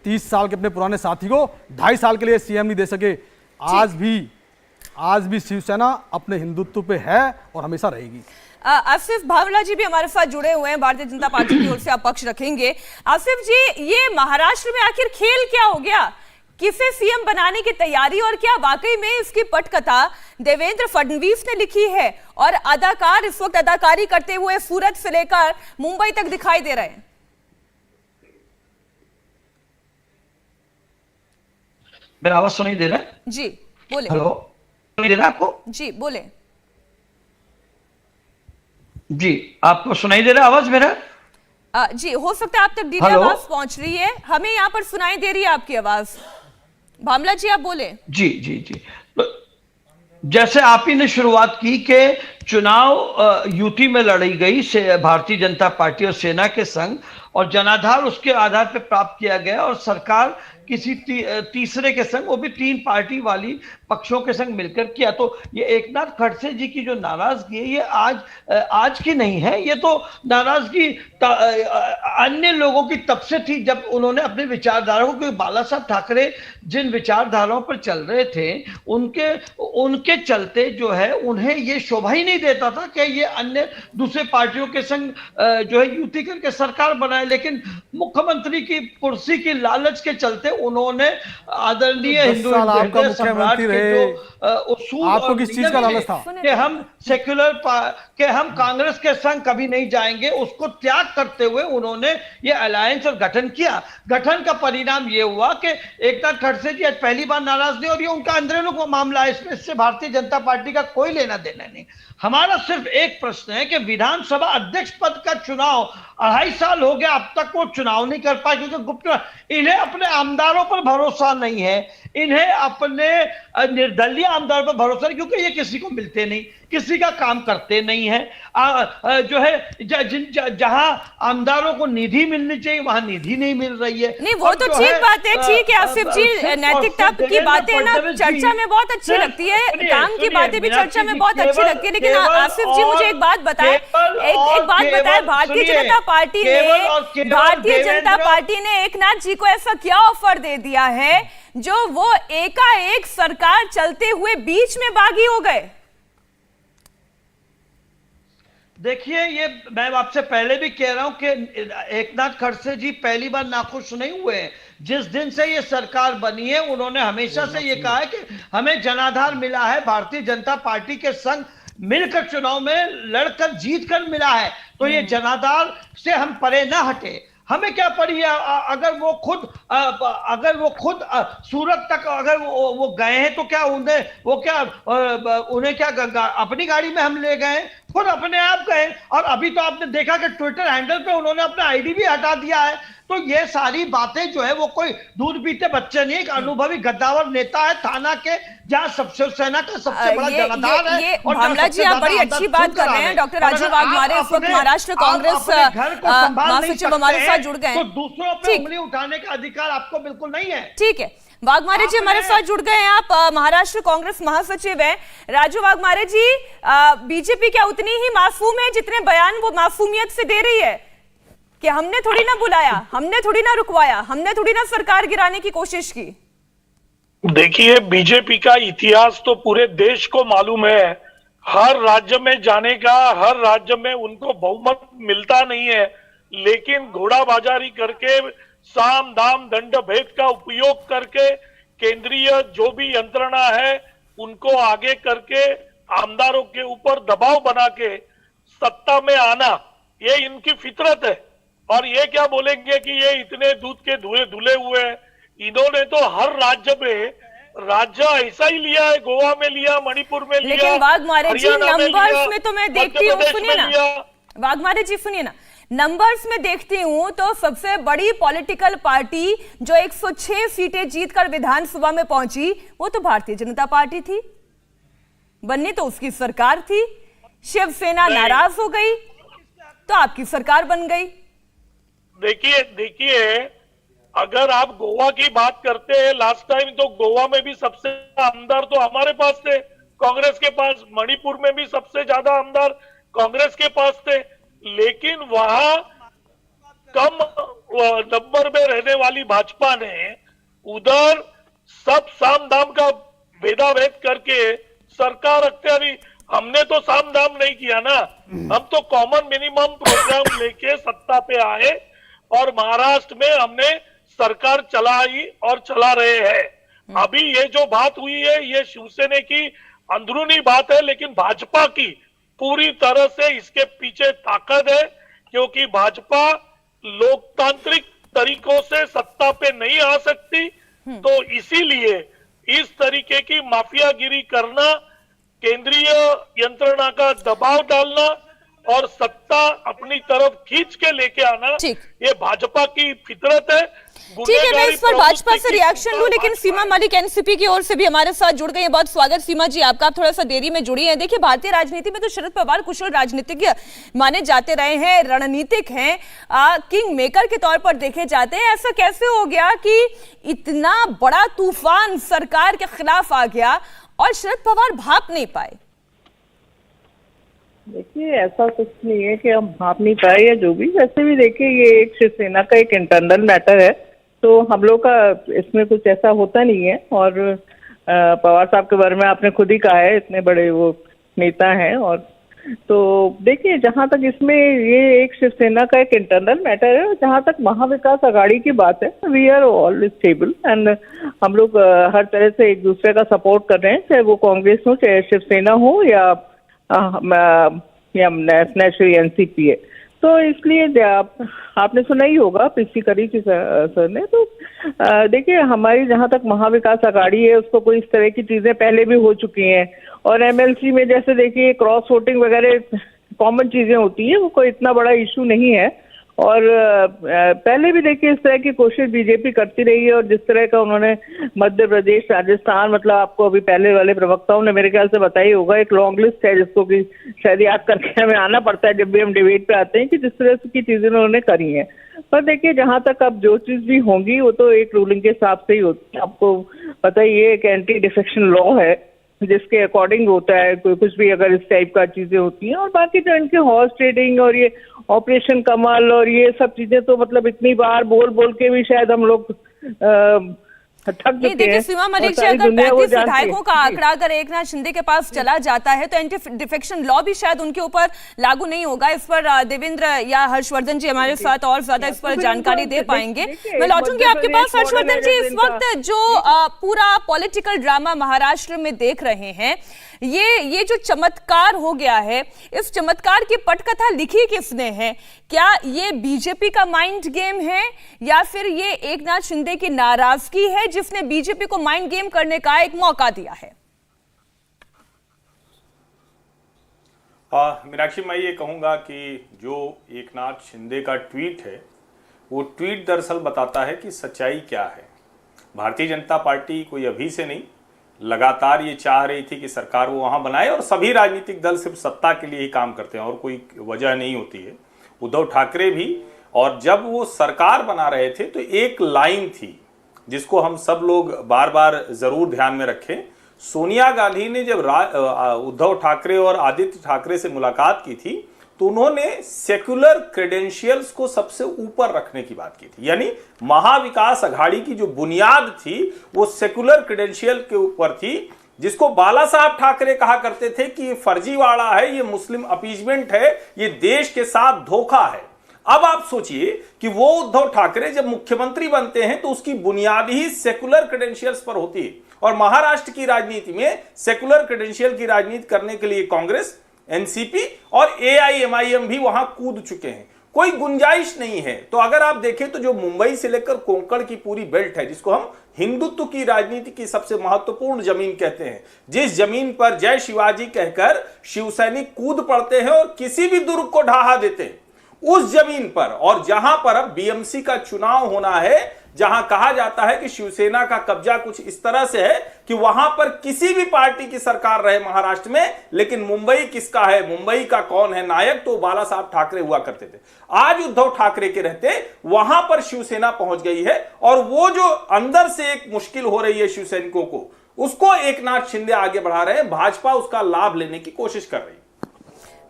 30 साल के अपने पुराने साथी को 2.5 साल के लिए सीएम नहीं दे सके। आज भी शिवसेना अपने हिंदुत्व पे है और हमेशा रहेगी। आसिफ भावला जी भी हमारे साथ जुड़े हुए हैं, भारतीय जनता पार्टी की ओर से आप पक्ष रखेंगे। आसिफ जी, ये महाराष्ट्र में आखिर खेल क्या हो गया? किसे सीएम बनाने की तैयारी, और क्या वाकई में इसकी पटकथा देवेंद्र फडणवीस ने लिखी है और अदाकार इस वक्त अदाकारी करते हुए सूरत से लेकर मुंबई तक दिखाई दे रहे हैं? मेरा आवाज सुनाई दे रहा है? जी बोले। हेलो, सुनाई दे रहा है आपको? जी बोले। जी, आपको सुनाई दे रहा है आवाज मेरा? जी, हो सकता है आप तक धीरे आवाज पहुंच रही है, हमें यहाँ पर सुनाई दे रही है आपकी आवाज। भामला जी आप बोले। जी जी जी, जैसे आप ही ने शुरुआत की कि चुनाव यूटी में लड़ी गई से भारतीय जनता पार्टी और सेना के संग, और जनाधार उसके आधार पर प्राप्त किया गया, और सरकार किसी तीसरे के संग, वो भी 3 पार्टी वाली पक्षों के संग मिलकर किया। तो ये एकनाथ खड़से जी की जो नाराजगी है, ये आज की नहीं है, ये तो नाराजगी अन्य लोगों की तब से थी जब उन्होंने अपने विचारधारा को, क्योंकि बाला साहब ठाकरे जिन विचारधाराओं पर चल रहे थे उनके चलते जो है उन्हें ये शोभा ही नहीं देता था कि ये अन्य दूसरे पार्टियों के संग जो है युति करके सरकार बनाए। लेकिन मुख्यमंत्री की कुर्सी की लालच के चलते उन्होंने आदरणीय हिंदू सम्राट के जो उसूल, आपको किस चीज का लालच था कि हम सेक्युलर के हम कांग्रेस के संग कभी नहीं जाएंगे, उसको त्याग करते हुए उन्होंने ये अलायंस और गठन किया। गठन का परिणाम ये हुआ कि एकनाथ खड़से जी आज पहली बार नाराज नहीं, और ये उनका अंदरूनी मामला है, इससे भारतीय जनता पार्टी का कोई लेना देना नहीं। हमारा सिर्फ एक प्रश्न है कि विधानसभा अध्यक्ष पद का चुनाव 2.5 साल हो गया, अब तक वो चुनाव नहीं कर पाए, क्योंकि गुप्त इन्हें अपने आमदारों पर भरोसा नहीं है, इन्हें अपने निर्दलीय आमदारों पर भरोसा नहीं, क्योंकि ये किसी को मिलते नहीं, किसी का काम करते नहीं है। जो है जहां आमदारों को निधि मिलनी चाहिए वहां निधि नहीं मिल रही है। नहीं, वो तो ठीक बात है, ठीक है आसिफ जी, नैतिकता की बातें ना चर्चा में बहुत अच्छी लगती है, काम की बातें भी चर्चा में बहुत अच्छी लगती है, लेकिन आसिफ जी मुझे एक बात बताएं, एक बात बताएं, भारतीय जनता पार्टी ने एकनाथ जी को ऐसा क्या ऑफर दे दिया है जो वो एकाएक सरकार चलते हुए बीच में बागी हो गए? देखिए, ये मैं आपसे पहले भी कह रहा हूं कि एकनाथ खड़से जी पहली बार नाखुश नहीं हुए। जिस दिन से ये सरकार बनी है उन्होंने हमेशा से ये कहा है कि हमें जनाधार मिला है, भारतीय जनता पार्टी के संग मिलकर चुनाव में लड़कर जीत कर मिला है, तो ये जनाधार से हम परे ना हटे। हमें क्या पड़ी है, अगर वो खुद सूरत तक अगर वो गए हैं तो क्या उन्हें क्या अपनी गाड़ी में हम ले गए, खुद अपने आप गए। और अभी तो आपने देखा कि ट्विटर हैंडल पे उन्होंने अपना आईडी भी हटा दिया है। तो ये सारी बातें जो है वो कोई दूध पीते बच्चे नहीं, एक अनुभवी गद्दावर नेता है थाना के, जहां सबसे सेना का सबसे बड़ा जनाधार है। और भामला जी आप बड़ी अच्छी बात कर रहे हैं। डॉक्टर राजू वाघमारे इस वक्त महाराष्ट्र कांग्रेस महासचिव हमारे साथ जुड़ गए, तो दूसरों पे उंगली उठाने का अधिकार आपको बिल्कुल नहीं है। ठीक है, वाघमारे जी हमारे साथ जुड़ गए हैं, आप महाराष्ट्र कांग्रेस महासचिव हैं। राजू वाघमारे जी, बीजेपी क्या उतनी ही मासूम है जितने बयान वो मासूमियत से दे रही है कि हमने थोड़ी ना बुलाया, हमने थोड़ी ना रुकवाया, हमने थोड़ी ना सरकार गिराने की कोशिश की? देखिए, बीजेपी का इतिहास तो पूरे देश को मालूम है। हर राज्य में जाने का, हर राज्य में उनको बहुमत मिलता नहीं है, लेकिन घोड़ाबाजारी करके, साम दाम दंड भेद का उपयोग करके, केंद्रीय जो भी यंत्रणा है उनको आगे करके, आमदारों के ऊपर दबाव बना के सत्ता में आना, ये इनकी फितरत है। और ये क्या बोलेंगे कि ये इतने दूध के धुले हुए हैं। इन्होंने तो हर राज्य में राज्य ऐसा ही लिया है, गोवा में लिया, मणिपुर में लिया, लेकिन वाघमारे जी नंबर्स में तो मैं देखती हूँ, सुनिए ना वाघमारे जी, सुनिए ना, नंबर्स में देखती हूँ तो सबसे बड़ी पॉलिटिकल पार्टी जो 106 सीटें जीतकर विधानसभा में पहुंची वो तो भारतीय जनता पार्टी थी, बननी तो उसकी सरकार थी। शिवसेना नाराज हो गई तो आपकी सरकार बन गई। देखिए, अगर आप गोवा की बात करते हैं, लास्ट टाइम तो गोवा में भी सबसे ज्यादा आमदार तो हमारे पास थे, कांग्रेस के पास। मणिपुर में भी सबसे ज्यादा आमदार कांग्रेस के पास थे, लेकिन वहां कम नंबर में रहने वाली भाजपा ने उधर सब साम दाम का भेदाभेद करके सरकार अख्तियारी। हमने तो साम दाम नहीं किया ना, हम तो कॉमन मिनिमम प्रोग्राम लेके सत्ता पे आए और महाराष्ट्र में हमने सरकार चलाई और चला रहे हैं। अभी ये जो बात हुई है ये शिवसेना की अंदरूनी बात है, लेकिन भाजपा की पूरी तरह से इसके पीछे ताकत है, क्योंकि भाजपा लोकतांत्रिक तरीकों से सत्ता पे नहीं आ सकती। तो इसीलिए इस तरीके की माफियागिरी करना, केंद्रीय यंत्रणा का दबाव डालना और सत्ता अपनी तरफ खींच के लेके आना, ये भाजपा की फितरत है। ठीक है, मैं इस पर भाजपा से रिएक्शन लूं, लेकिन सीमा मलिक एनसीपी की ओर से भी हमारे साथ जुड़ गई हैं। बहुत स्वागत सीमा जी आपका, आप थोड़ा सा देरी में जुड़ी हैं। देखिए, भारतीय राजनीति में तो शरद पवार कुशल राजनीतिज्ञ माने जाते रहे हैं, रणनीतिक हैं, किंग मेकर के तौर पर देखे जाते हैं। ऐसा कैसे हो गया कि इतना बड़ा तूफान सरकार के खिलाफ आ गया और शरद पवार भाप नहीं पाए? देखिए, ऐसा कुछ नहीं है कि हम भाप नहीं पाए या जो भी। वैसे भी देखिए, ये एक शिवसेना का एक इंटरनल मैटर है, तो हम लोग का इसमें कुछ ऐसा होता नहीं है। और पवार साहब के बारे में आपने खुद ही कहा है, इतने बड़े वो नेता हैं। और तो देखिए, जहां तक इसमें ये एक शिवसेना का एक इंटरनल मैटर है, जहां तक महाविकास आघाड़ी की बात है, we are all stable and हम लोग हर तरह से एक दूसरे का सपोर्ट कर रहे हैं, चाहे वो कांग्रेस हो, चाहे शिवसेना हो या नेशनल एनसीपी है। तो इसलिए आपने सुना ही होगा पिछली कड़ी की सर ने। तो देखिए, हमारी जहां तक महाविकास आघाड़ी है, उसको कोई इस तरह की चीजें पहले भी हो चुकी हैं। और एमएलसी में जैसे देखिए क्रॉस वोटिंग वगैरह कॉमन चीजें होती हैं, वो कोई इतना बड़ा इशू नहीं है। और पहले भी देखिए इस तरह की कोशिश बीजेपी करती रही है। और जिस तरह का उन्होंने मध्य प्रदेश, राजस्थान, मतलब आपको अभी पहले वाले प्रवक्ताओं ने मेरे ख्याल से बताया होगा, एक लॉन्ग लिस्ट है जिसको कि शायद याद करके हमें आना पड़ता है जब भी हम डिबेट पे आते हैं, कि जिस तरह की चीजें उन्होंने करी हैं। पर देखिए, जहां तक अब जो चीज भी होंगी वो तो एक रूलिंग के हिसाब से ही होती है। आपको पता ही है, एक एंटी डिफेक्शन लॉ है जिसके अकॉर्डिंग होता है कोई कुछ भी अगर इस टाइप का चीजें होती हैं। और बाकी जो इनके हॉर्स ट्रेडिंग और ये ऑपरेशन कमल और ये सब चीजें तो मतलब इतनी बार बोल बोल के भी शायद हम लोग थक चुके हैं। सीमा मलिक जी, अगर 35 विधायकों का आंकड़ा अगर एकनाथ शिंदे के पास चला जाता है तो एंटी डिफेक्शन लॉ भी शायद उनके ऊपर लागू नहीं होगा। इस पर देवेंद्र या हर्षवर्धन जी हमारे साथ और ज्यादा इस पर जानकारी दे पाएंगे। मैं लौटूंगी आपके पास। हर्षवर्धन जी, इस वक्त जो पूरा पॉलिटिकल ड्रामा महाराष्ट्र में देख रहे हैं, ये जो चमत्कार हो गया है, इस चमत्कार की पटकथा लिखी किसने है? क्या ये बीजेपी का माइंड गेम है या फिर ये एकनाथ शिंदे की नाराजगी है जिसने बीजेपी को माइंड गेम करने का एक मौका दिया है? मीनाक्षी, मैं ये कहूंगा कि जो एकनाथ शिंदे का ट्वीट है, वो ट्वीट दरअसल बताता है कि सच्चाई क्या है। भारतीय जनता पार्टी कोई अभी से नहीं, लगातार ये चाह रही थी कि सरकार वो वहां बनाए, और सभी राजनीतिक दल सिर्फ सत्ता के लिए ही काम करते हैं और कोई वजह नहीं होती है। उद्धव ठाकरे भी, और जब वो सरकार बना रहे थे तो एक लाइन थी जिसको हम सब लोग बार बार जरूर ध्यान में रखें। सोनिया गांधी ने जब उद्धव ठाकरे और आदित्य ठाकरे से मुलाकात की थी तो उन्होंने सेक्युलर क्रेडेंशियल्स को सबसे ऊपर रखने की बात की थी। यानी महाविकास आघाड़ी की जो बुनियाद थी वो सेक्युलर क्रेडेंशियल के ऊपर थी, जिसको बाला साहब ठाकरे कहा करते थे कि ये फर्जीवाड़ा है, ये मुस्लिम अपीजमेंट है, ये देश के साथ धोखा है। अब आप सोचिए कि वो उद्धव ठाकरे जब मुख्यमंत्री बनते हैं तो उसकी बुनियाद ही सेक्युलर क्रेडेंशियल्स पर होती है। और महाराष्ट्र की राजनीति में सेक्युलर क्रेडेंशियल की राजनीति करने के लिए कांग्रेस, एनसीपी और एआईएमआईएम भी वहां कूद चुके हैं। कोई गुंजाइश नहीं है। तो अगर आप देखें तो जो मुंबई से लेकर कोंकण की पूरी बेल्ट है, जिसको हम हिंदुत्व की राजनीति की सबसे महत्वपूर्ण जमीन कहते हैं, जिस जमीन पर जय शिवाजी कहकर शिवसैनिक कूद पड़ते हैं और किसी भी दुर्ग को ढहा देते हैं, उस जमीन पर, और जहां पर अब बीएमसी का चुनाव होना है, जहां कहा जाता है कि शिवसेना का कब्जा कुछ इस तरह से है कि वहां पर किसी भी पार्टी की सरकार रहे महाराष्ट्र में, लेकिन मुंबई किसका है, मुंबई का कौन है नायक, तो बाला साहब ठाकरे हुआ करते थे। आज उद्धव ठाकरे के रहते वहां पर शिवसेना पहुंच गई है, और वो जो अंदर से एक मुश्किल हो रही है शिवसैनिकों को, उसको एकनाथ शिंदे आगे बढ़ा रहे हैं, भाजपा उसका लाभ लेने की कोशिश कर रही है।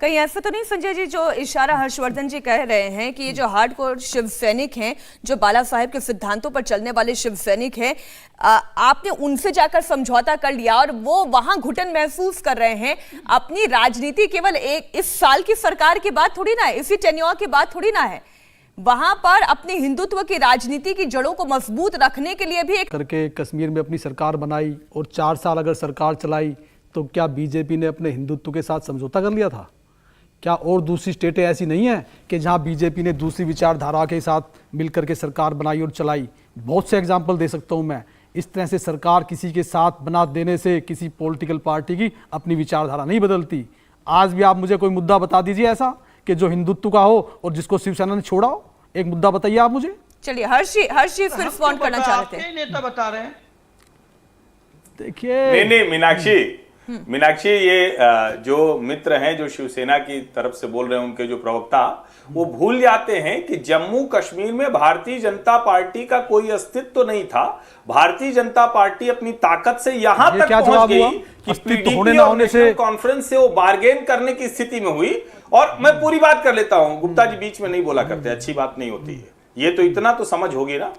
कहीं ऐसा तो नहीं संजय जी, जो इशारा हर्षवर्धन जी कह रहे हैं कि ये जो हार्डकोर शिव सैनिक हैं, जो बाला साहेब के सिद्धांतों पर चलने वाले शिव सैनिक हैं, आपने उनसे जाकर समझौता कर लिया और वो वहां घुटन महसूस कर रहे हैं। अपनी राजनीति केवल एक इस साल की सरकार की बात थोड़ी ना है, इसी टेन्योर की बात थोड़ी ना है, वहां पर अपनी हिंदुत्व की राजनीति की जड़ों को मजबूत रखने के लिए भी एक करके कश्मीर में अपनी सरकार बनाई, और 4 साल अगर सरकार चलाई तो क्या बीजेपी ने अपने हिंदुत्व के साथ समझौता कर लिया था? क्या और दूसरी स्टेटें ऐसी नहीं हैं कि जहां बीजेपी ने दूसरी विचारधारा के साथ मिलकर के सरकार बनाई और चलाई? बहुत से एग्जाम्पल दे सकता हूं मैं। इस तरह से सरकार किसी के साथ बना देने से किसी पॉलिटिकल पार्टी की अपनी विचारधारा नहीं बदलती। आज भी आप मुझे कोई मुद्दा बता दीजिए ऐसा कि जो हिंदुत्व का हो और जिसको शिवसेना ने छोड़ा हो, एक मुद्दा बताइए आप मुझे। चलिए हर्षी फिर रिस्पॉन्ड करना चाह रहे थे। नेता बता रहे हैं, देखिए नहीं मीनाक्षी, ये जो मित्र हैं जो शिवसेना की तरफ से बोल रहे हैं, उनके जो प्रवक्ता, वो भूल जाते हैं कि जम्मू कश्मीर में भारतीय जनता पार्टी का कोई अस्तित्व तो नहीं था। भारतीय जनता पार्टी अपनी ताकत से यहां तक पहुंच गई कि पीडीपी और नेशनल कॉन्फ्रेंस से वो बार्गेन करने की स्थिति में हुई। और मैं पूरी बात कर लेता हूं, गुप्ता जी बीच में नहीं बोला करते, अच्छी बात नहीं होती है, ये तो इतना तो समझ होगी ना।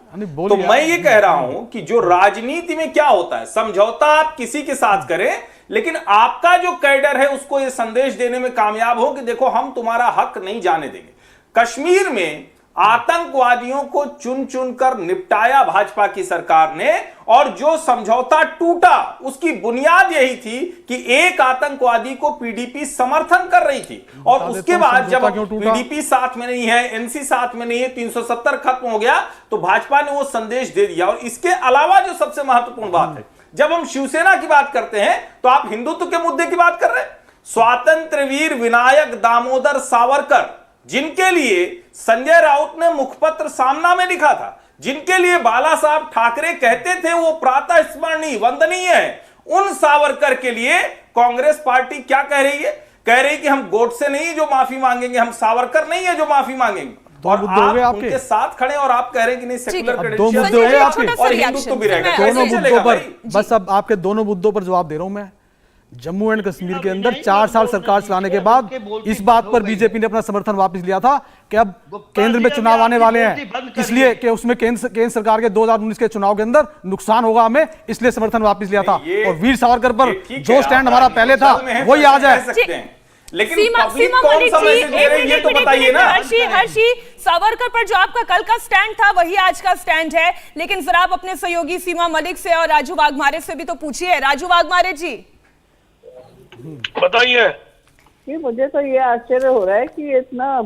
तो मैं ये कह रहा हूं कि जो राजनीति में क्या होता है, समझौता आप किसी के साथ करें, लेकिन आपका जो कैडर है उसको ये संदेश देने में कामयाब हो कि देखो हम तुम्हारा हक नहीं जाने देंगे। कश्मीर में आतंकवादियों को चुन चुन कर निपटाया भाजपा की सरकार ने, और जो समझौता टूटा उसकी बुनियाद यही थी कि एक आतंकवादी को पीडीपी समर्थन कर रही थी, और उसके बाद जब पीडीपी साथ में नहीं है, एनसी साथ में नहीं है, 370 खत्म हो गया, तो भाजपा ने वो संदेश दे दिया। और इसके अलावा जो सबसे महत्वपूर्ण बात है, जब हम शिवसेना की बात करते हैं तो आप हिंदुत्व के मुद्दे की बात कर रहे हैं। स्वातंत्र्य वीर विनायक दामोदर सावरकर, जिनके लिए संजय राउत ने मुखपत्र सामना में लिखा था, जिनके लिए बाला साहब ठाकरे कहते थे वो प्रातः स्मरणीय वंदनीय है, उन सावरकर के लिए कांग्रेस पार्टी क्या कह रही है? कह रही कि हम गोडसे नहीं जो माफी मांगेंगे, हम सावरकर नहीं है जो माफी मांगेंगे। और आप उनके साथ खड़े और आप कह रहे हैं कि नहीं सेकुलर क्रेडेंशियल और हिंदुत्व भी रहेगा। दोनों मुद्दों पर बस अब आपके दोनों मुद्दों पर जवाब दे रहा हूं मैं। जम्मू एंड कश्मीर के अंदर 4 साल सरकार चलाने के बाद इस बात पर बीजेपी ने अपना समर्थन वापस लिया था कि अब केंद्र में चुनाव आने वाले हैं, इसलिए कि उसमें केंद्र सरकार के 2019 के चुनाव के अंदर नुकसान होगा हमें, इसलिए समर्थन वापस लिया था। और वीर सावरकर पर जो स्टैंड हमारा पहले था वही आज है। लेकिन सीमा मलिक जी, ये तो बताइए ना। हर्षी, सावरकर पर जो आपका कल का स्टैंड था वही आज का स्टैंड है, लेकिन जरा आप अपने सहयोगी सीमा मलिक से और राजू वाघमारे से भी तो पूछिए। राजू वाघमारे जी बताइए। कि मुझे तो ये आश्चर्य हो रहा है कि इतना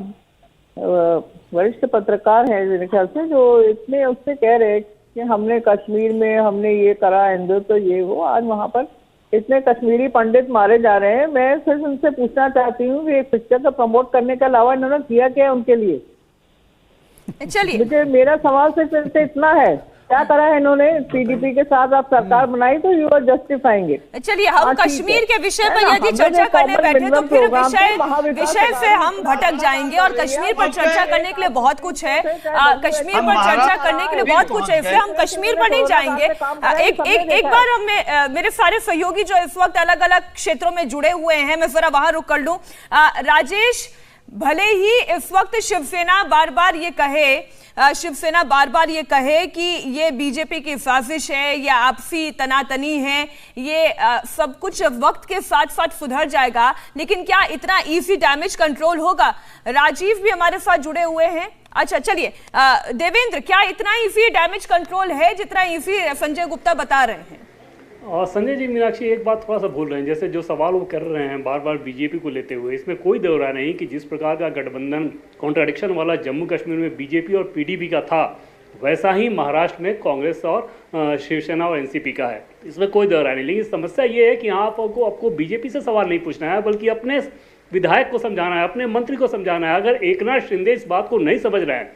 वरिष्ठ पत्रकार है मेरे ख्याल से, जो इतने उससे कह रहे हैं कि हमने कश्मीर में हमने ये करा, हिंदुत्व तो ये वो, आज वहां पर इतने कश्मीरी पंडित मारे जा रहे हैं। मैं सिर्फ उनसे पूछना चाहती हूँ कि एक पिक्चर को प्रमोट करने के अलावा इन्होंने किया क्या उनके लिए? चलिए, मुझे मेरा सवाल सिर्फ इनसे इतना है, क्या करा है इन्होंने? पीडीपी के साथ आप सरकार बनाई तो यू आर जस्टिफाइंग इट। चलिए, हम कश्मीर के विषय पर यदि चर्चा करने बैठे तो फिर विषय से हम भटक जाएंगे, और कश्मीर पर चर्चा करने के लिए बहुत कुछ है, कश्मीर पर चर्चा करने के लिए बहुत कुछ है, इसलिए हम कश्मीर पर नहीं जाएंगे। एक बार हम मेरे सारे सहयोगी जो इस वक्त अलग अलग क्षेत्रों में जुड़े हुए हैं, मैं जरा वहां रुक कर लूं। राजेश, भले ही इस वक्त शिवसेना बार बार ये कहे कि ये बीजेपी की साजिश है या आपसी तनातनी है, ये सब कुछ वक्त के साथ साथ सुधर जाएगा, लेकिन क्या इतना इजी डैमेज कंट्रोल होगा? राजीव भी हमारे साथ जुड़े हुए हैं। अच्छा, चलिए देवेंद्र, क्या इतना इजी डैमेज कंट्रोल है जितना इजी संजय गुप्ता बता रहे हैं? और संजय जी, मीनाक्षी एक बात थोड़ा सा भूल रहे हैं, जैसे जो सवाल वो कर रहे हैं बार बार बीजेपी को लेते हुए, इसमें कोई दो राय नहीं कि जिस प्रकार का गठबंधन कॉन्ट्राडिक्शन वाला जम्मू कश्मीर में बीजेपी और पीडीपी का था, वैसा ही महाराष्ट्र में कांग्रेस और शिवसेना और एनसीपी का है, इसमें कोई दो राय नहीं। लेकिन समस्या ये है कि यहाँ आपको बीजेपी से सवाल नहीं पूछना है, बल्कि अपने विधायक को समझाना है, अपने मंत्री को समझाना है। अगर एकनाथ शिंदे इस बात को नहीं समझ रहे हैं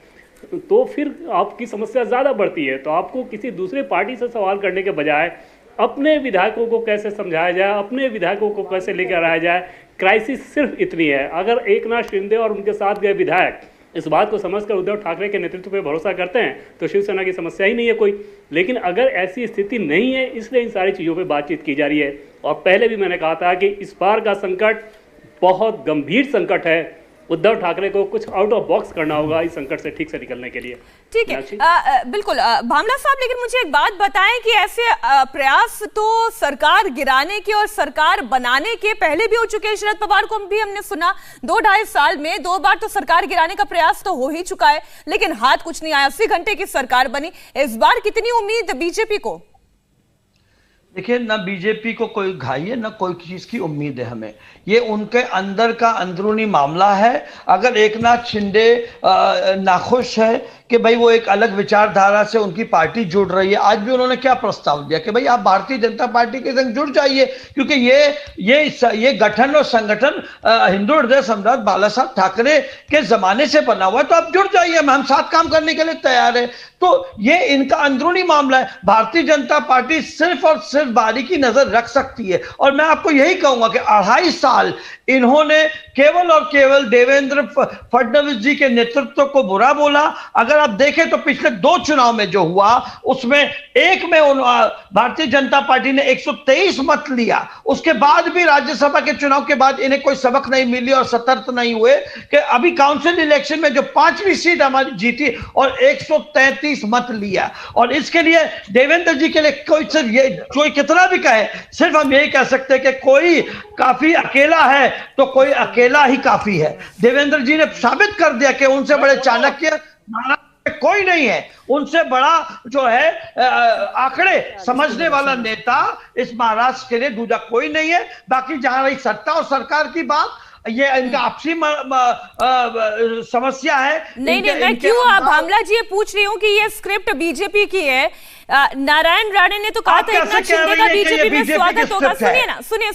तो फिर आपकी समस्या ज़्यादा बढ़ती है। तो आपको किसी दूसरे पार्टी से सवाल करने के बजाय अपने विधायकों को कैसे समझाया जाए, अपने विधायकों को कैसे लेकर आया जाए। क्राइसिस सिर्फ इतनी है, अगर एकनाथ शिंदे और उनके साथ गए विधायक इस बात को समझकर उद्धव ठाकरे के नेतृत्व पे भरोसा करते हैं तो शिवसेना की समस्या ही नहीं है कोई। लेकिन अगर ऐसी स्थिति नहीं है, इसलिए इन सारी चीज़ों पे बातचीत की जा रही है। और पहले भी मैंने कहा था कि इस बार का संकट बहुत गंभीर संकट है। उद्धव ठाकरे को कुछ आउट ऑफ बॉक्स करना होगा इस संकट से ठीक से निकलने के लिए। ठीक है, बिल्कुल भामला साहब, लेकिन मुझे एक बात बताएं कि ऐसे प्रयास तो सरकार गिराने के और सरकार बनाने के पहले भी हो चुके हैं। शरद पवार को भी हमने सुना 2-2.5 साल में 2 बार तो सरकार गिराने का प्रयास तो हो ही चुका है, लेकिन हाथ कुछ नहीं आया। 80 घंटे की सरकार बनी। इस बार कितनी उम्मीद बीजेपी को? देखिए, ना बीजेपी को कोई घाई है, ना कोई चीज की उम्मीद है हमें। ये उनके अंदर का अंदरूनी मामला है। अगर एकनाथ शिंदे नाखुश है कि भाई वो एक अलग विचारधारा से उनकी पार्टी जुड़ रही है, आज भी उन्होंने क्या प्रस्ताव दिया कि भाई आप भारतीय जनता पार्टी के संग जुड़ जाइए, क्योंकि ये गठन और संगठन हिंदू हृदय सम्राट बाला साहब ठाकरे के जमाने से बना हुआ है, तो आप जुड़ जाइए, हम साथ काम करने के लिए तैयार है। तो ये इनका अंदरूनी मामला है। भारतीय जनता पार्टी सिर्फ और सिर्फ बारी की नजर रख सकती है। और मैं आपको यही कहूंगा कि 2.5 साल इन्होंने केवल और केवल देवेंद्र फडणवीस जी के नेतृत्व को बुरा बोला। अगर आप देखें तो पिछले 2 चुनाव में जो हुआ उसमें एक में भारतीय जनता पार्टी ने 123 मत लिया। उसके बाद भी राज्यसभा के चुनाव के बाद इन्हें कोई सबक नहीं मिली और सतर्क नहीं हुए कि अभी काउंसिल इलेक्शन में जो 5वीं सीट हमारी जीती और 133 मत लिया। और इसके लिए देवेंद्र जी के लिए कोई सिर्फ ये कोई कितना भी कहे, सिर्फ हम यही कह सकते हैं कि कोई काफी अकेला है तो कोई अकेला ही काफी है। देवेंद्र जी ने साबित कर दिया कि उनसे बड़े चाणक्य कोई नहीं है, उनसे बड़ा जो है आंकड़े समझने वाला नेता इस महाराष्ट्र के लिए दूसरा कोई नहीं है। बाकी जहां रही सत्ता और सरकार की बात, ये इनका आपसी समस्या है। नहीं, मैं क्यों भामला जी ये पूछ रही हूँ कि ये स्क्रिप्ट बीजेपी की है। नारायण राणे ने तो कहा था एकनाथ शिंदे का बीजेपी में स्वागत होगा। सुनिए ना, सुनिए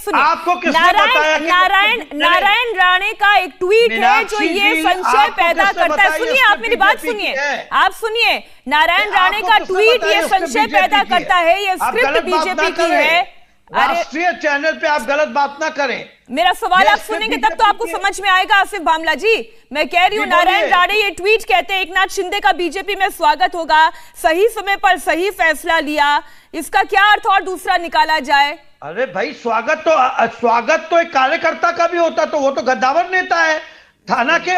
नारायण राणे का एक ट्वीट है जो ये संशय पैदा करता है। सुनिए, आप मेरी बात सुनिए, आप सुनिए। नारायण राणे का ट्वीट ये संशय पैदा करता है, ये स्क्रिप्ट बीजेपी की है। राष्ट्रीय चैनल पे आप गलत बात ना करें। मेरा सवाल आप सुनेंगे तब तो आपको समझ में आएगा आसिफ भामला जी। मैं कह रही हूँ नारायण राणे ये ट्वीट कहते हैं एकनाथ शिंदे का बीजेपी में स्वागत होगा, सही समय पर सही फैसला लिया। इसका क्या अर्थ और दूसरा निकाला जाए? अरे भाई, स्वागत तो एक कार्यकर्ता का भी होता, तो वो तो गद्दावर नेता है, थाना के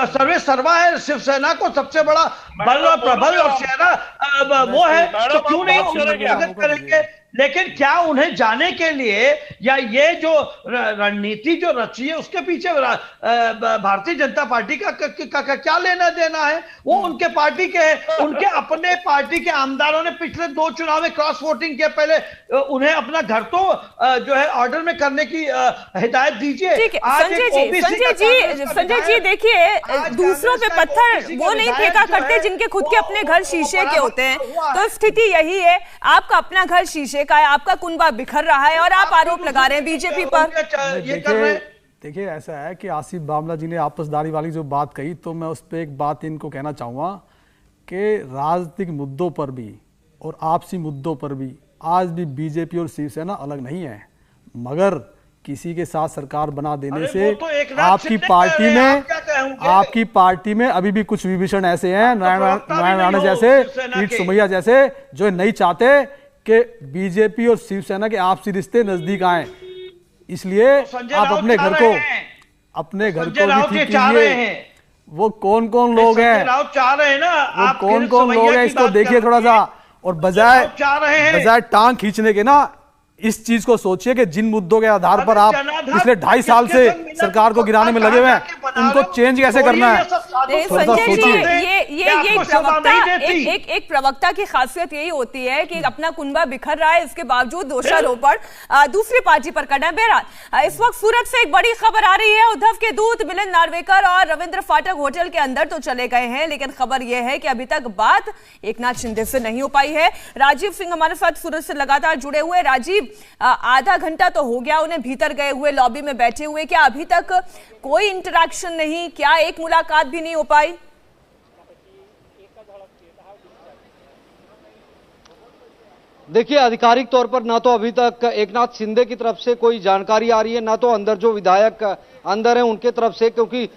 सर्वे सर्वा है। शिवसेना को सबसे बड़ा बल और प्रबल और सेना वो है, तो क्यों नहीं स्वागत करेंगे? लेकिन क्या उन्हें जाने के लिए या ये जो रणनीति जो रची है उसके पीछे भारतीय जनता पार्टी का क्या लेना देना है? वो उनके पार्टी के हैं, उनके अपने पार्टी के आमदारों ने पिछले 2 चुनाव में क्रॉस वोटिंग किया। पहले उन्हें अपना घर तो जो है ऑर्डर में करने की हिदायत दीजिए। संजय जी देखिए, दूसरों पे पत्थर वो नहीं फेंका करते जिनके खुद के अपने घर शीशे के होते हैं। तो स्थिति यही है, आपका अपना घर शीशे का है, आपका कुनबा बिखर रहा है और आप आरोप लगा रहे हैं बीजेपी पर। देखिए ऐसा है कि आसिफ भामला जी ने आपसदारी वाली जो बात कही, तो मैं उस पर एक बात इनको कहना चाहूँगा कि राजनीतिक मुद्दों पर भी और आपसी मुद्दों पर भी आज भी बीजेपी और शिवसेना अलग नहीं है। मगर किसी के साथ सरकार बना देने से आपकी पार्टी में अभी भी कुछ विभीषण ऐसे हैं, नारायण राणे जैसे, पीठ सुमैया जैसे, जो नहीं चाहते कि बीजेपी और शिवसेना के आपसी रिश्ते नजदीक आए। इसलिए आप अपने घर को भी ठीक कीजिए। वो कौन कौन लोग हैं, वो कौन कौन लोग हैं, इसको देखिए थोड़ा सा। और बजाय टांग खींचने के ना, इस चीज को सोचिए कि जिन मुद्दों के आधार पर आप पिछले 2.5 साल से सरकार को गिराने में लगे हुए हैं, उनको चेंज कैसे करना है, थोड़ा सा सोचिए। एक प्रवक्ता की खासियत यही होती है कि अपना कुनबा बिखर रहा है, इसके बावजूद दोषारोपण दूसरी पार्टी पर करना। बहरहाल इस वक्त सूरत से एक बड़ी खबर आ रही है। उद्धव के दूत मिलिंद नार्वेकर और रविंद्र फाटक होटल के अंदर तो चले गए हैं, लेकिन खबर यह है कि अभी तक बात एकनाथ शिंदे से नहीं हो पाई है। राजीव सिंह हमारे साथ सूरत से लगातार जुड़े हुए। राजीव, आधा घंटा तो हो गया उन्हें भीतर गए हुए, लॉबी में बैठे हुए, क्या अभी तक कोई इंटरेक्शन नहीं, क्या एक मुलाकात भी नहीं हो पाई? देखिए, आधिकारिक तौर पर ना तो अभी तक एकनाथ शिंदे की तरफ से कोई जानकारी आ रही है, ना तो अंदर जो विधायक अंदर है उनके तरफ से, क्योंकि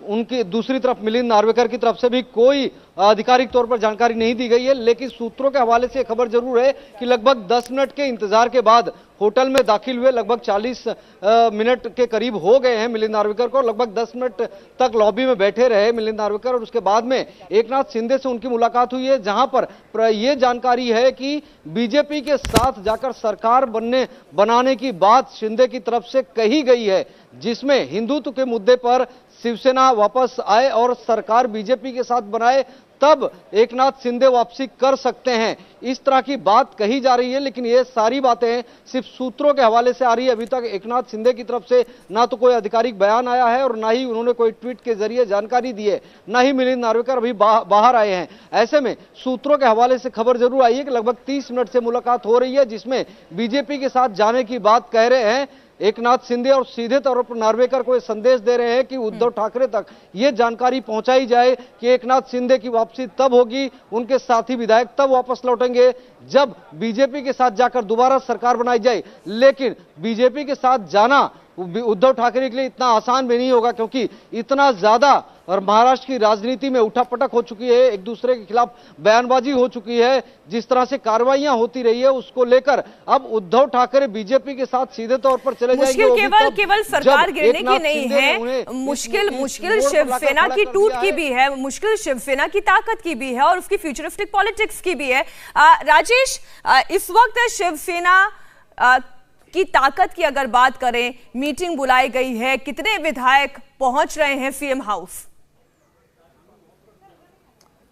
उनकी दूसरी तरफ मिलिंद नार्वेकर की तरफ से भी कोई आधिकारिक तौर पर जानकारी नहीं दी गई है। लेकिन सूत्रों के हवाले से खबर जरूर है कि लगभग 10 मिनट के इंतजार के बाद होटल में दाखिल हुए, लगभग 40 मिनट के करीब हो गए हैं मिलिंद नार्वेकर को, लगभग 10 मिनट तक लॉबी में बैठे रहे मिलिंद नार्वेकर और उसके बाद में एकनाथ शिंदे से उनकी मुलाकात हुई है, जहां पर यह जानकारी है कि बीजेपी के साथ जाकर सरकार बनाने की बात शिंदे की तरफ से कही गई है, जिसमें हिंदुत्व के मुद्दे पर शिवसेना वापस आए और सरकार बीजेपी के साथ बनाए, तब एकनाथ शिंदे वापसी कर सकते हैं, इस तरह की बात कही जा रही है। लेकिन ये सारी बातें सिर्फ सूत्रों के हवाले से आ रही है। अभी तक एकनाथ शिंदे की तरफ से ना तो कोई आधिकारिक बयान आया है और ना ही उन्होंने कोई ट्वीट के जरिए जानकारी दी है, ना ही मिलिंद नार्वेकर अभी बाहर आए हैं। ऐसे में सूत्रों के हवाले से खबर जरूर आई है कि लगभग 30 मिनट से मुलाकात हो रही है, जिसमें बीजेपी के साथ जाने की बात कह रहे हैं एकनाथ शिंदे और सीधे तौर पर नार्वेकर को संदेश दे रहे हैं कि उद्धव ठाकरे तक ये जानकारी पहुंचाई जाए कि एकनाथ शिंदे की वापसी तब होगी, उनके साथी विधायक तब वापस लौटेंगे जब बीजेपी के साथ जाकर दोबारा सरकार बनाई जाए। लेकिन बीजेपी के साथ जाना उद्धव ठाकरे के लिए इतना आसान भी नहीं होगा, क्योंकि इतना ज्यादा और महाराष्ट्र की राजनीति में उठापटक हो चुकी है, एक दूसरे के खिलाफ बयानबाजी हो चुकी है, जिस तरह से कार्रवाइयां होती रही है उसको लेकर अब उद्धव ठाकरे बीजेपी के साथ सीधे तौर पर चले जाएंगे। मुश्किल केवल सरकार गिरने की नहीं है, मुश्किल शिवसेना की टूट की भी है, मुश्किल शिवसेना की ताकत की भी है और उसकी फ्यूचरिस्टिक पॉलिटिक्स की भी है। राजेश, इस वक्त शिवसेना की ताकत की अगर बात करें, मीटिंग बुलाई गई है, कितने विधायक पहुंच रहे हैं सीएम हाउस?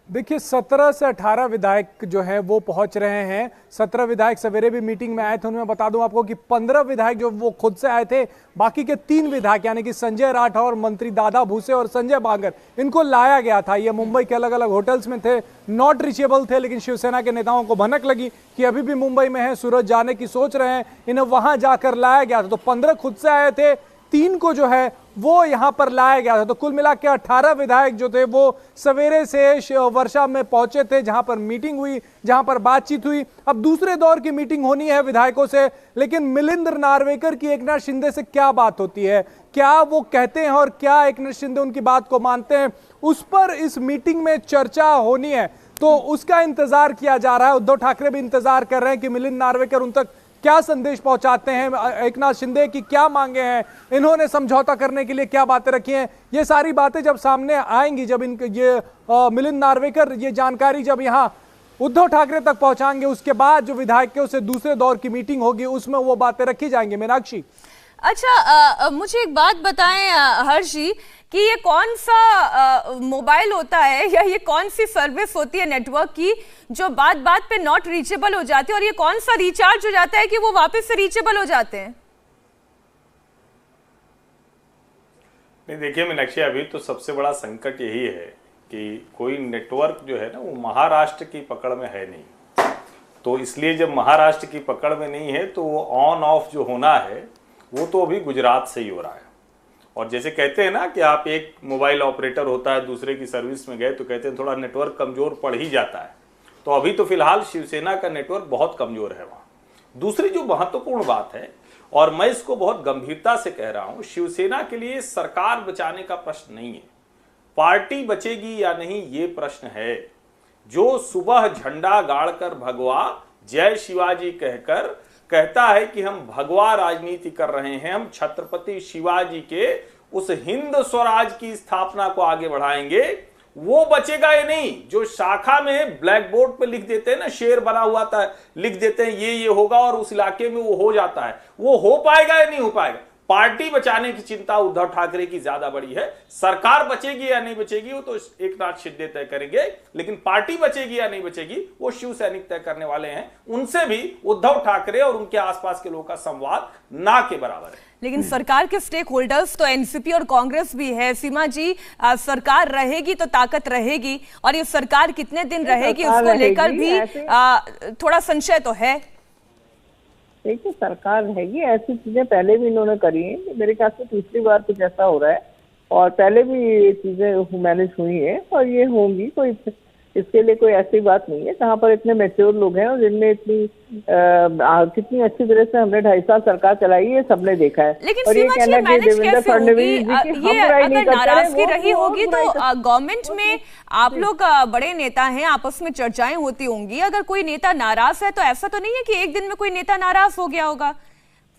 देखिए 17 से 18 विधायक जो है वो पहुंच रहे हैं। 17 विधायक सवेरे भी मीटिंग में आए थे। उनमें बता दूं आपको कि 15 विधायक जो वो खुद से आए थे, बाकी के 3 विधायक यानी कि संजय राठौर, मंत्री दादा भूसे और संजय बांगर, इनको लाया गया था। ये मुंबई के अलग अलग होटल्स में थे, नॉट रीचेबल थे, लेकिन शिवसेना के नेताओं को भनक लगी कि अभी भी मुंबई में है, सूरत जाने की सोच रहे हैं, इन्हें वहां जाकर लाया गया था। तो 15 खुद से आए थे, 3 को जो है वो यहां पर लाया गया था। तो कुल मिला के 18 विधायक जो थे वो सवेरे से वर्षा में पहुंचे थे, जहां पर मीटिंग हुई, जहां पर बातचीत हुई। अब दूसरे दौर की मीटिंग होनी है विधायकों से, लेकिन मिलिंद नार्वेकर की एकनाथ शिंदे से क्या बात होती है, क्या वो कहते हैं और क्या एकनाथ शिंदे उनकी बात को मानते हैं, उस पर इस मीटिंग में चर्चा होनी है। तो उसका इंतजार किया जा रहा है। उद्धव ठाकरे भी इंतजार कर रहे हैं कि मिलिंद नार्वेकर उन तक क्या संदेश पहुंचाते हैं, एकनाथ शिंदे की क्या मांगे हैं, इन्होंने समझौता करने के लिए क्या बातें रखी हैं। ये सारी बातें जब सामने आएंगी, जब मिलिंद नार्वेकर ये जानकारी जब यहां उद्धव ठाकरे तक पहुंचाएंगे, उसके बाद जो विधायकों से दूसरे दौर की मीटिंग होगी उसमें वो बातें रखी जाएंगी। मीनाक्षी, अच्छा, मुझे एक बात बताएं हर्ष जी कि ये कौन सा मोबाइल होता है या ये कौन सी सर्विस होती है नेटवर्क की जो बात बात पे नॉट रीचेबल हो जाती है, और ये कौन सा रिचार्ज हो जाता है कि वो वापस से रीचेबल हो जाते हैं? नहीं, देखिए मीनाक्षी, अभी तो सबसे बड़ा संकट यही है कि कोई नेटवर्क जो है ना वो महाराष्ट्र की पकड़ में है नहीं। तो इसलिए जब महाराष्ट्र की पकड़ में नहीं है तो वो ऑन ऑफ जो होना है वो तो अभी गुजरात से ही हो रहा है। और जैसे कहते हैं ना कि आप एक मोबाइल ऑपरेटर होता है, दूसरे की सर्विस में गए तो कहते हैं थोड़ा नेटवर्क कमजोर पड़ ही जाता है। तो अभी तो फिलहाल शिवसेना का नेटवर्क बहुत कमजोर है वहाँ। दूसरी जो महत्वपूर्ण बात है, और मैं इसको बहुत गंभीरता से कह रहा हूँ, शिवसेना के लिए सरकार बचाने का प्रश्न नहीं है, पार्टी बचेगी या नहीं ये प्रश्न है। जो सुबह झंडा गाड़कर भगवा जय शिवाजी कहकर कहता है कि हम भगवा राजनीति कर रहे हैं, हम छत्रपति शिवाजी के उस हिंद स्वराज की स्थापना को आगे बढ़ाएंगे, वो बचेगा या नहीं। जो शाखा में ब्लैक बोर्ड पे लिख देते हैं ना, शेर बना हुआ था, लिख देते हैं ये होगा और उस इलाके में वो हो जाता है, वो हो पाएगा या नहीं हो पाएगा। पार्टी बचाने की चिंता उद्धव ठाकरे की ज्यादा बड़ी है। सरकार बचेगी या नहीं बचेगी वो तो एकनाथ शिंदे तय करेंगे, लेकिन पार्टी बचेगी या नहीं बचेगी वो शिव सैनिक तय करने वाले हैं। उनसे भी उद्धव ठाकरे और उनके आसपास के लोगों का संवाद ना के बराबर है। लेकिन सरकार के स्टेक होल्डर्स तो एनसीपी और कांग्रेस भी है। सीमा जी, सरकार रहेगी तो ताकत रहेगी, और ये सरकार कितने दिन रहेगी उसको लेकर भी थोड़ा संशय तो है। देखिए, सरकार रहेगी, ऐसी चीजें पहले भी इन्होंने करी हैं। मेरे ख्याल से तीसरी बार कुछ ऐसा हो रहा है, और पहले भी ये चीजें मैनेज हुई है और ये होंगी। कोई इसके लिए कोई ऐसी बात नहीं है। जहाँ पर इतने मैच्योर लोग हैं और जिनने इतनी कितनी अच्छी तरह से हमने 2.5 साल सरकार चलाई है, सबने देखा है। लेकिन और ये कहना कि देवेंद्र फडणवीस जी की हम बुराई नहीं करते, नाराजगी रही होगी तो गवर्नमेंट में आप लोग बड़े नेता हैं, आपस में चर्चाएं होती होंगी। अगर कोई नेता नाराज है तो ऐसा तो नहीं है कि एक दिन में कोई नेता नाराज हो गया होगा,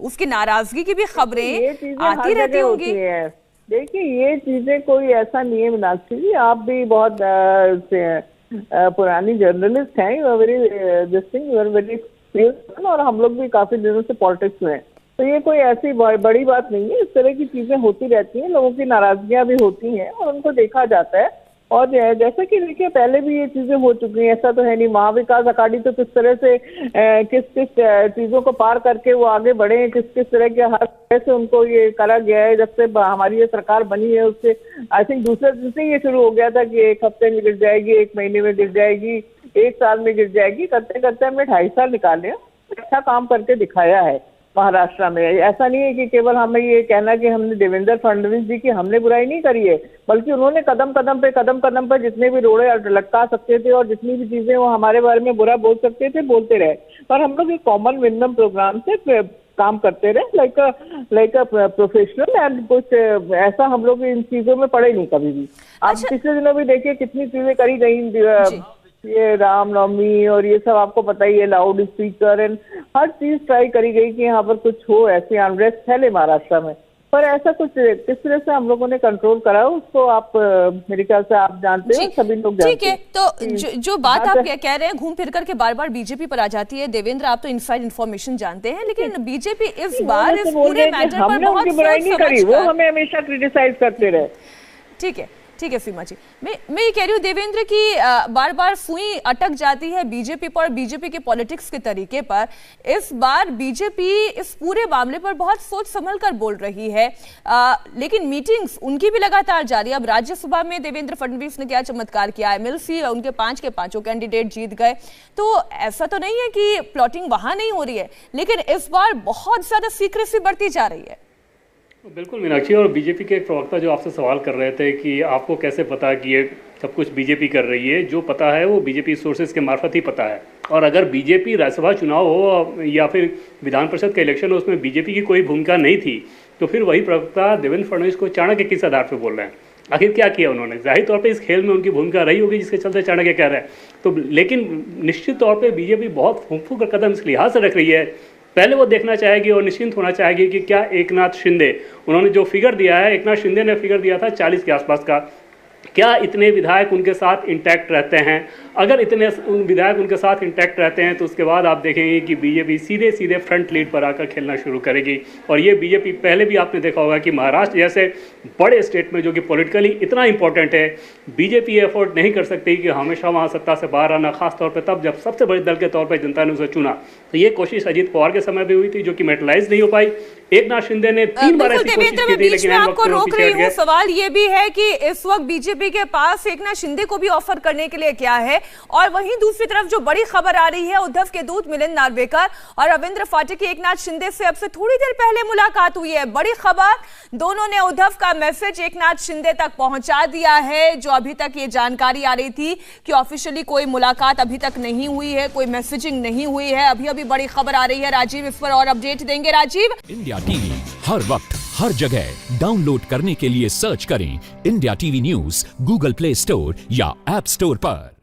उसकी नाराजगी की भी खबरें आती रहती होंगी। देखिए ये चीजें कोई ऐसा नहीं है मीनाक्षी जी, आप भी बहुत पुरानी जर्नलिस्ट हैं, you are very you are very experienced, और हम लोग भी काफी दिनों से पॉलिटिक्स में हैं, तो ये कोई ऐसी बड़ी बात नहीं है। इस तरह की चीजें होती रहती हैं, लोगों की नाराजगियां भी होती हैं और उनको देखा जाता है। और जैसा कि देखिए पहले भी ये चीजें हो चुकी हैं, ऐसा तो है नहीं। महाविकास अघाड़ी तो किस तरह से किस किस चीजों को पार करके वो आगे बढ़े हैं, किस किस तरह के हर तरह से उनको ये करा गया है। जब से हमारी ये सरकार बनी है उससे आई थिंक दूसरे दिन से ये शुरू हो गया था कि 1 हफ्ते में गिर जाएगी, 1 महीने में गिर जाएगी, 1 साल में गिर जाएगी, करते करते हमने 2.5 साल निकाले, अच्छा काम करके दिखाया है महाराष्ट्र में। ऐसा नहीं है कि केवल हमें ये कहना कि हमने देवेंद्र फडणवीस जी की हमने बुराई नहीं करी है, बल्कि उन्होंने कदम कदम पे जितने भी रोड़े लटका सकते थे और जितनी भी चीजें वो हमारे बारे में बुरा बोल सकते थे बोलते रहे। और हम लोग एक कॉमन विनडम प्रोग्राम से काम करते रहे लाइक अ प्रोफेशनल, एंड कुछ ऐसा हम लोग इन चीजों में पड़े नहीं कभी भी। आप पिछले दिनों भी देखिए कितनी चीजें करी गई, ये रामनवमी और ये सब आपको पता ही है, लाउड स्पीकर एंड हर चीज ट्राई करी गई कि यहाँ पर कुछ हो, ऐसी अनरेस्ट फैले महाराष्ट्र में, पर ऐसा कुछ किस तरह से हम लोगों ने कंट्रोल करा उसको आप मेरे ख्याल से आप जानते हो, सभी लोग जानते हैं। ठीक है, तो जो बात आप कह रहे हैं घूम फिर करके बार बार बीजेपी पर आ जाती है। देवेंद्र आप तो इनसाइड इन्फॉर्मेशन जानते हैं, लेकिन बीजेपी इस बार इस पूरे मैटर पर बहुत बुराई नहीं करी, वो हमें हमेशा क्रिटिसाइज करते रहे। ठीक है सीमा जी, मैं ये कह रही हूँ देवेंद्र की बार बार सुई अटक जाती है बीजेपी पर, बीजेपी के पॉलिटिक्स के तरीके पर। इस बार बीजेपी इस पूरे मामले पर बहुत सोच संभल कर बोल रही है, लेकिन मीटिंग्स उनकी भी लगातार जारी। अब राज्यसभा में देवेंद्र फडणवीस ने क्या चमत्कार किया, एमएलसी उनके 5 के 5 कैंडिडेट जीत गए, तो ऐसा तो नहीं है कि प्लॉटिंग वहां नहीं हो रही है, लेकिन इस बार बहुत ज्यादा सीक्रेसी बढ़ती जा रही है। बिल्कुल मीनाक्षी, और बीजेपी के एक प्रवक्ता जो आपसे सवाल कर रहे थे कि आपको कैसे पता कि ये सब कुछ बीजेपी कर रही है, जो पता है वो बीजेपी सोर्सेज के मार्फत ही पता है। और अगर बीजेपी राज्यसभा चुनाव हो या फिर विधान परिषद का इलेक्शन हो, उसमें बीजेपी की कोई भूमिका नहीं थी, तो फिर वही प्रवक्ता देवेंद्र फडणवीस को चाणक्य किस आधार पर बोल रहे हैं? आखिर क्या किया उन्होंने? जाहिर तौर पे इस खेल में उनकी भूमिका रही होगी जिसके चलते चाणक्य कह रहे हैं। तो लेकिन निश्चित तौर पे बीजेपी बहुत फूंक कर कदम इस लिहाज से रख रही है, पहले वो देखना चाहेगी और निश्चिंत होना चाहेगी कि क्या एकनाथ शिंदे, उन्होंने जो फिगर दिया है, एकनाथ शिंदे ने फिगर दिया था 40 के आसपास का, क्या इतने विधायक उनके साथ इंटैक्ट रहते हैं? अगर इतने विधायक उनके साथ इंटैक्ट रहते हैं तो उसके बाद आप देखेंगे कि बीजेपी सीधे सीधे फ्रंट लीड पर आकर खेलना शुरू करेगी। और ये बीजेपी पहले भी आपने देखा होगा कि महाराष्ट्र जैसे बड़े स्टेट में जो कि पॉलिटिकली इतना इंपॉर्टेंट है, बीजेपी एफोर्ड नहीं कर सकती कि हमेशा वहाँ सत्ता से बाहर आना, खासतौर पर तब जब सबसे बड़े दल के तौर पर जनता ने उसे चुना। तो ये कोशिश अजीत पवार के समय भी हुई थी जो कि मेटलाइज नहीं हो पाई। एकनाथ शिंदे ने 3 बार ऐसी कोशिश की थी, लेकिन आपको रोक रही हूं, सवाल ये भी है कि इस वक्त बीजेपी के पास एकनाथ शिंदे को भी ऑफर करने के लिए क्या है, और वहीं दूसरी तरफ जो बड़ी खबर आ रही है, उद्धव के दूत मिलिंद नार्वेकर और रविंद्र फाटक की एकनाथ शिंदे से अब से थोड़ी देर पहले मुलाकात हुई है। बड़ी खबर, दोनों ने उद्धव का मैसेज एकनाथ शिंदे तक पहुंचा दिया है। जो अभी तक ये जानकारी आ रही थी कि ऑफिशियली कोई मुलाकात अभी तक नहीं हुई है, कोई मैसेजिंग नहीं हुई है, अभी अभी बड़ी खबर आ रही है। राजीव इस पर और अपडेट देंगे। राजीव, इंडिया टीवी हर वक्त हर जगह डाउनलोड करने के लिए सर्च करें India TV news Google play store या ऐप स्टोर पर।